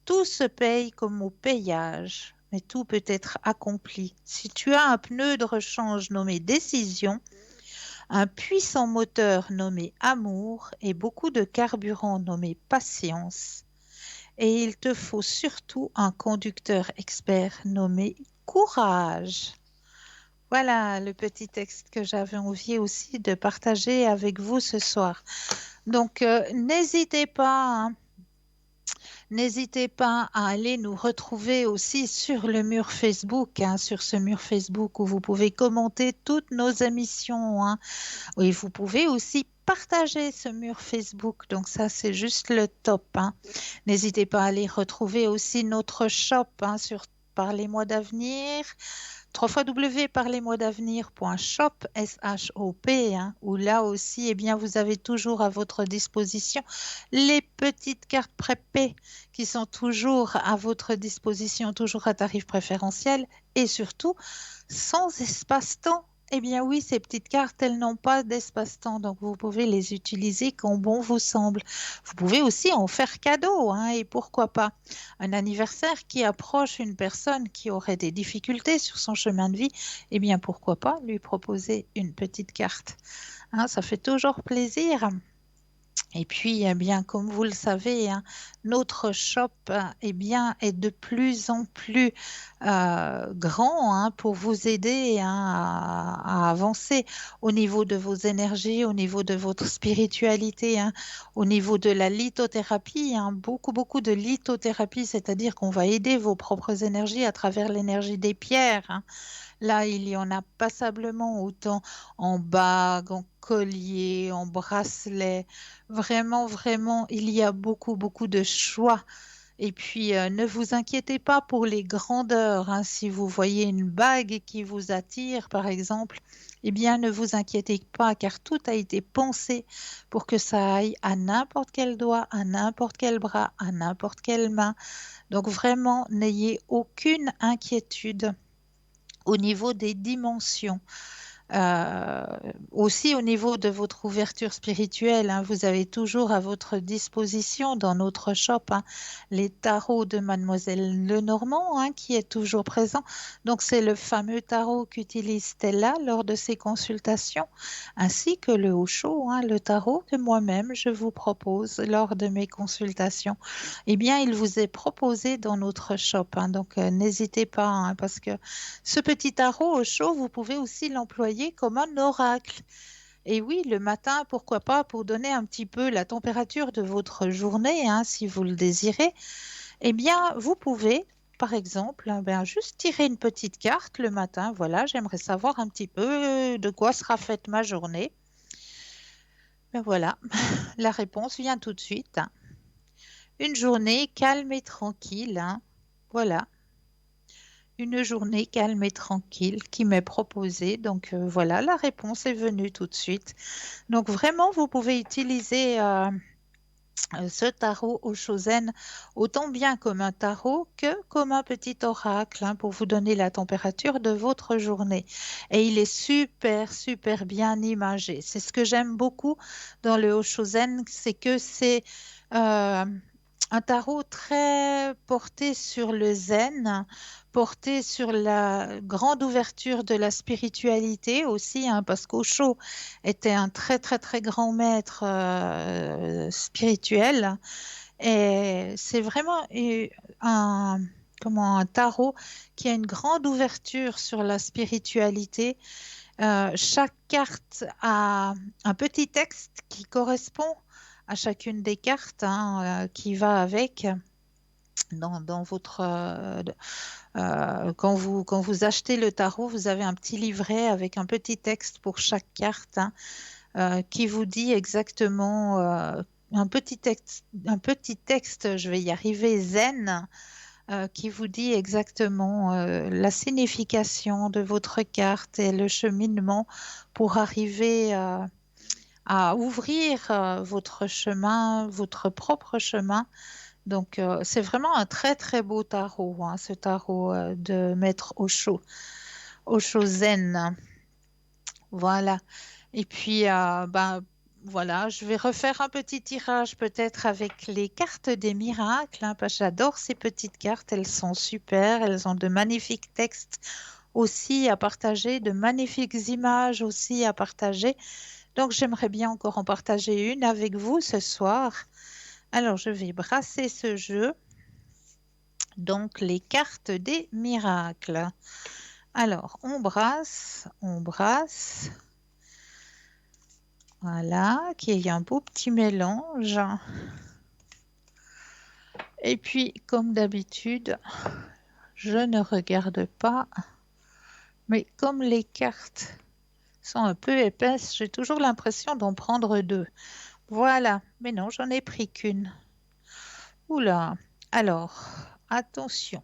Tout se paye comme au payage, mais tout peut être accompli. Si tu as un pneu de rechange nommé décision, un puissant moteur nommé amour et beaucoup de carburant nommé patience, et il te faut surtout un conducteur expert nommé courage. Voilà le petit texte que j'avais envie aussi de partager avec vous ce soir. Donc, n'hésitez pas, hein. N'hésitez pas à aller nous retrouver aussi sur le mur Facebook, hein, sur ce mur Facebook où vous pouvez commenter toutes nos émissions, hein. Et vous pouvez aussi partager ce mur Facebook. Donc ça, c'est juste le top, hein. N'hésitez pas à aller retrouver aussi notre shop, hein, sur Parlez-moi d'avenir. www.parlez-moi-d'avenir.shop, S-H-O-P, hein, où là aussi, eh bien, vous avez toujours à votre disposition les petites cartes prépées qui sont toujours à votre disposition, toujours à tarif préférentiel et surtout sans espace-temps. Eh bien oui, ces petites cartes, elles n'ont pas d'espace-temps, donc vous pouvez les utiliser quand bon vous semble. Vous pouvez aussi en faire cadeau, hein, et pourquoi pas un anniversaire qui approche une personne qui aurait des difficultés sur son chemin de vie, eh bien pourquoi pas lui proposer une petite carte, hein, ça fait toujours plaisir. Et puis, eh bien, comme vous le savez, hein, notre shop, eh bien, est de plus en plus grand, hein, pour vous aider, hein, à avancer au niveau de vos énergies, au niveau de votre spiritualité, hein, au niveau de la lithothérapie, hein, beaucoup de lithothérapie, c'est-à-dire qu'on va aider vos propres énergies à travers l'énergie des pierres, hein. Là, il y en a passablement autant en bagues, en colliers, en bracelets. Vraiment, il y a beaucoup de choix. Et puis, ne vous inquiétez pas pour les grandeurs, hein. Si vous voyez une bague qui vous attire, par exemple, eh bien, ne vous inquiétez pas, car tout a été pensé pour que ça aille à n'importe quel doigt, à n'importe quel bras, à n'importe quelle main. Donc, vraiment, n'ayez aucune inquiétude au niveau des dimensions. Aussi au niveau de votre ouverture spirituelle, hein, vous avez toujours à votre disposition dans notre shop, hein, les tarots de Mademoiselle Lenormand, hein, qui est toujours présent. Donc c'est le fameux tarot qu'utilise Stella lors de ses consultations, ainsi que le Osho, hein, le tarot que moi-même je vous propose lors de mes consultations. Eh bien, il vous est proposé dans notre shop, hein, donc n'hésitez pas, hein, parce que ce petit tarot Osho, vous pouvez aussi l'employer comme un oracle. Et oui, le matin, pourquoi pas, pour donner un petit peu la température de votre journée, hein, si vous le désirez, eh bien, vous pouvez, par exemple, juste tirer une petite carte le matin. Voilà, j'aimerais savoir un petit peu de quoi sera faite ma journée. Ben voilà, la réponse vient tout de suite, hein. Une journée calme et tranquille, hein. Voilà. une journée calme et tranquille qui m'est proposée. Donc voilà, la réponse est venue tout de suite. Donc vraiment, vous pouvez utiliser ce tarot au Chosen autant bien comme un tarot que comme un petit oracle hein, pour vous donner la température de votre journée. Et il est super, super bien imagé. C'est ce que j'aime beaucoup dans le Chosen, c'est que c'est un tarot très porté sur le zen, porté sur la grande ouverture de la spiritualité aussi, hein, parce qu'Osho était un très très très grand maître spirituel et c'est vraiment un, comment, un tarot qui a une grande ouverture sur la spiritualité. Chaque carte a un petit texte qui correspond à chacune des cartes hein, qui va avec dans votre quand vous achetez le tarot, vous avez un petit livret avec un petit texte pour chaque carte hein, qui vous dit exactement un petit texte, je vais y arriver, zen, qui vous dit exactement la signification de votre carte et le cheminement pour arriver à ouvrir votre chemin, votre propre chemin. Donc, c'est vraiment un très, très beau tarot, hein, ce tarot de Maître Osho, Osho Zen. Voilà. Et puis, voilà, je vais refaire un petit tirage peut-être avec les cartes des miracles, hein, parce que j'adore ces petites cartes, elles sont super, elles ont de magnifiques textes aussi à partager, de magnifiques images aussi à partager. Donc, j'aimerais bien encore en partager une avec vous ce soir. Alors, je vais brasser ce jeu. Donc, les cartes des miracles. Alors, on brasse, on brasse. Voilà, qu'il y ait un beau petit mélange. Et puis, comme d'habitude, je ne regarde pas. Mais comme les cartes sont un peu épaisses, j'ai toujours l'impression d'en prendre deux. Voilà, mais non, j'en ai pris qu'une. Oula, alors, attention,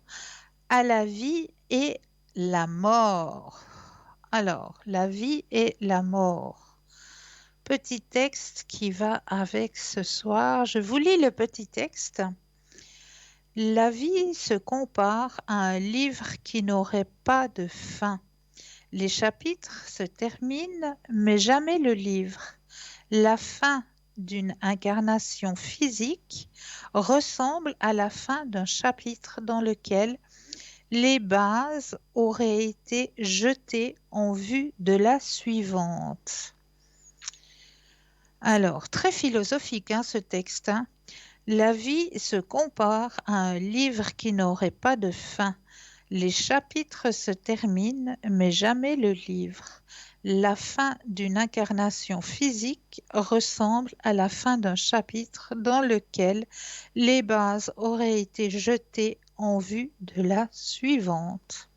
à la vie et la mort. Alors, la vie et la mort. Petit texte qui va avec ce soir. Je vous lis le petit texte. La vie se compare à un livre qui n'aurait pas de fin. Les chapitres se terminent, mais jamais le livre. La fin d'une incarnation physique ressemble à la fin d'un chapitre dans lequel les bases auraient été jetées en vue de la suivante. Alors, très philosophique hein, ce texte. Hein. La vie se compare à un livre qui n'aurait pas de fin. Les chapitres se terminent, mais jamais le livre. La fin d'une incarnation physique ressemble à la fin d'un chapitre dans lequel les bases auraient été jetées en vue de la suivante.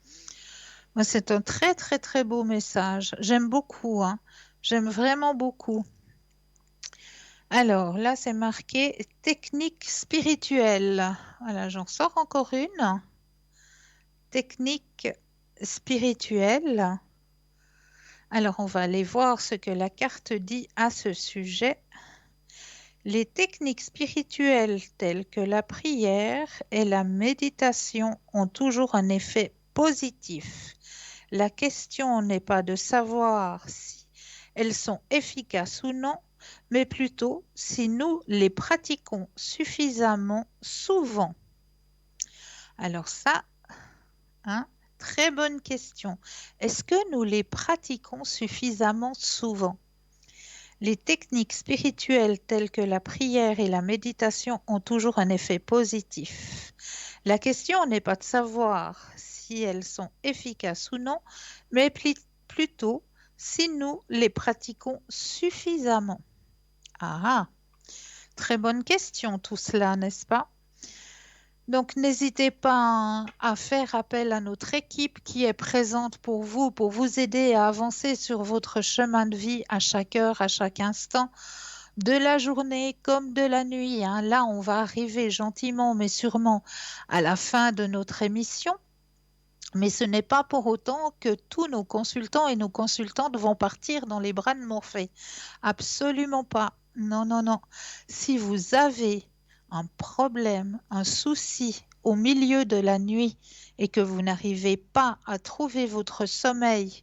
C'est un très très très beau message. J'aime beaucoup, hein. J'aime vraiment beaucoup. Alors là, c'est marqué technique spirituelle. Voilà, j'en sors encore une. Technique spirituelle. Alors, on va aller voir ce que la carte dit à ce sujet. Les techniques spirituelles telles que la prière et la méditation ont toujours un effet positif. La question n'est pas de savoir si elles sont efficaces ou non, mais plutôt si nous les pratiquons suffisamment souvent. Alors ça, hein, très bonne question. Est-ce que nous les pratiquons suffisamment souvent? Les techniques spirituelles telles que la prière et la méditation ont toujours un effet positif. La question n'est pas de savoir si elles sont efficaces ou non, mais plutôt si nous les pratiquons suffisamment. Ah, très bonne question tout cela, n'est-ce pas? Donc, n'hésitez pas à faire appel à notre équipe qui est présente pour vous aider à avancer sur votre chemin de vie à chaque heure, à chaque instant, de la journée comme de la nuit. Hein. Là, on va arriver gentiment mais sûrement à la fin de notre émission. Mais ce n'est pas pour autant que tous nos consultants et nos consultantes vont partir dans les bras de Morphée. Absolument pas. Non, non, non. Si vous avez un problème, un souci au milieu de la nuit et que vous n'arrivez pas à trouver votre sommeil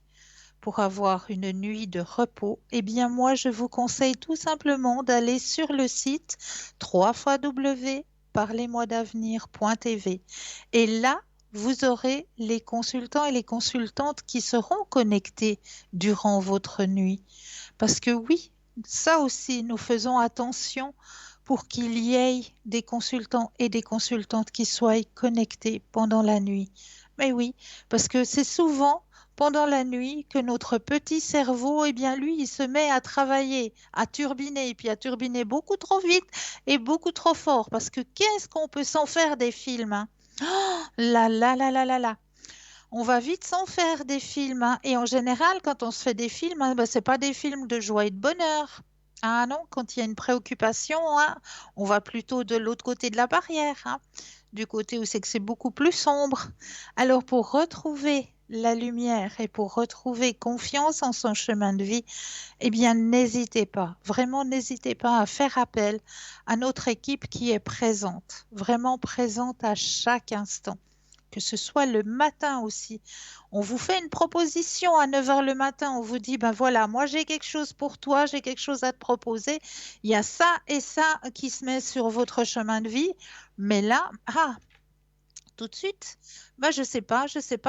pour avoir une nuit de repos, eh bien moi je vous conseille tout simplement d'aller sur le site www.parlez-moi-d'avenir.tv et là vous aurez les consultants et les consultantes qui seront connectés durant votre nuit. Parce que oui, ça aussi, nous faisons attention pour qu'il y ait des consultants et des consultantes qui soient connectés pendant la nuit. Mais oui, parce que c'est souvent pendant la nuit que notre petit cerveau, eh bien lui, il se met à travailler, à turbiner, et puis à turbiner beaucoup trop vite et beaucoup trop fort. Parce que qu'est-ce qu'on peut s'en faire des films, hein? Oh, là, là, là, là, là, là. On va vite s'en faire des films, hein. Et en général, quand on se fait des films, hein, ben, ce n'est pas des films de joie et de bonheur. Ah non, quand il y a une préoccupation, hein, on va plutôt de l'autre côté de la barrière, hein, du côté où c'est que c'est beaucoup plus sombre. Alors pour retrouver la lumière et pour retrouver confiance en son chemin de vie, eh bien n'hésitez pas, vraiment n'hésitez pas à faire appel à notre équipe qui est présente, vraiment présente à chaque instant. Que ce soit le matin aussi. On vous fait une proposition à 9 h le matin, on vous dit, ben voilà, moi j'ai quelque chose pour toi, j'ai quelque chose à te proposer. Il y a ça et ça qui se met sur votre chemin de vie. Mais là, tout de suite, ben je sais pas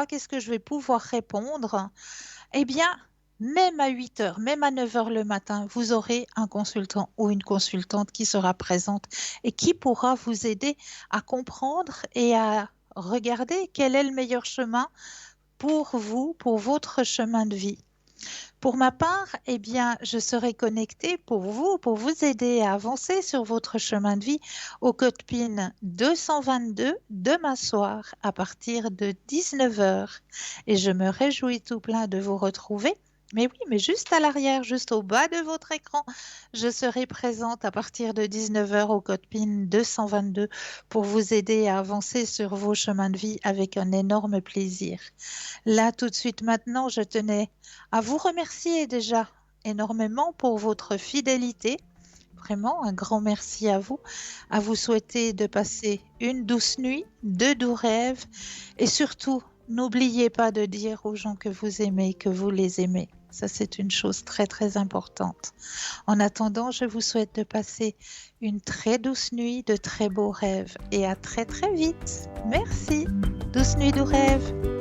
qu'est-ce que je vais pouvoir répondre. Eh bien, même à 8 h, même à 9 h le matin, vous aurez un consultant ou une consultante qui sera présente et qui pourra vous aider à comprendre et à regarder quel est le meilleur chemin pour vous, pour votre chemin de vie. Pour ma part, eh bien, je serai connectée pour vous aider à avancer sur votre chemin de vie au code PIN 222 demain soir à partir de 19 h. Et je me réjouis tout plein de vous retrouver. Mais oui, mais juste à l'arrière, juste au bas de votre écran, je serai présente à partir de 19 h au code PIN 222 pour vous aider à avancer sur vos chemins de vie avec un énorme plaisir. Là, tout de suite maintenant, je tenais à vous remercier déjà énormément pour votre fidélité. Vraiment, un grand merci à vous souhaiter de passer une douce nuit, de doux rêves et surtout, n'oubliez pas de dire aux gens que vous aimez, que vous les aimez. Ça, c'est une chose très, très importante. En attendant, je vous souhaite de passer une très douce nuit, de très beaux rêves et à très, très vite. Merci. Douce nuit, doux rêves.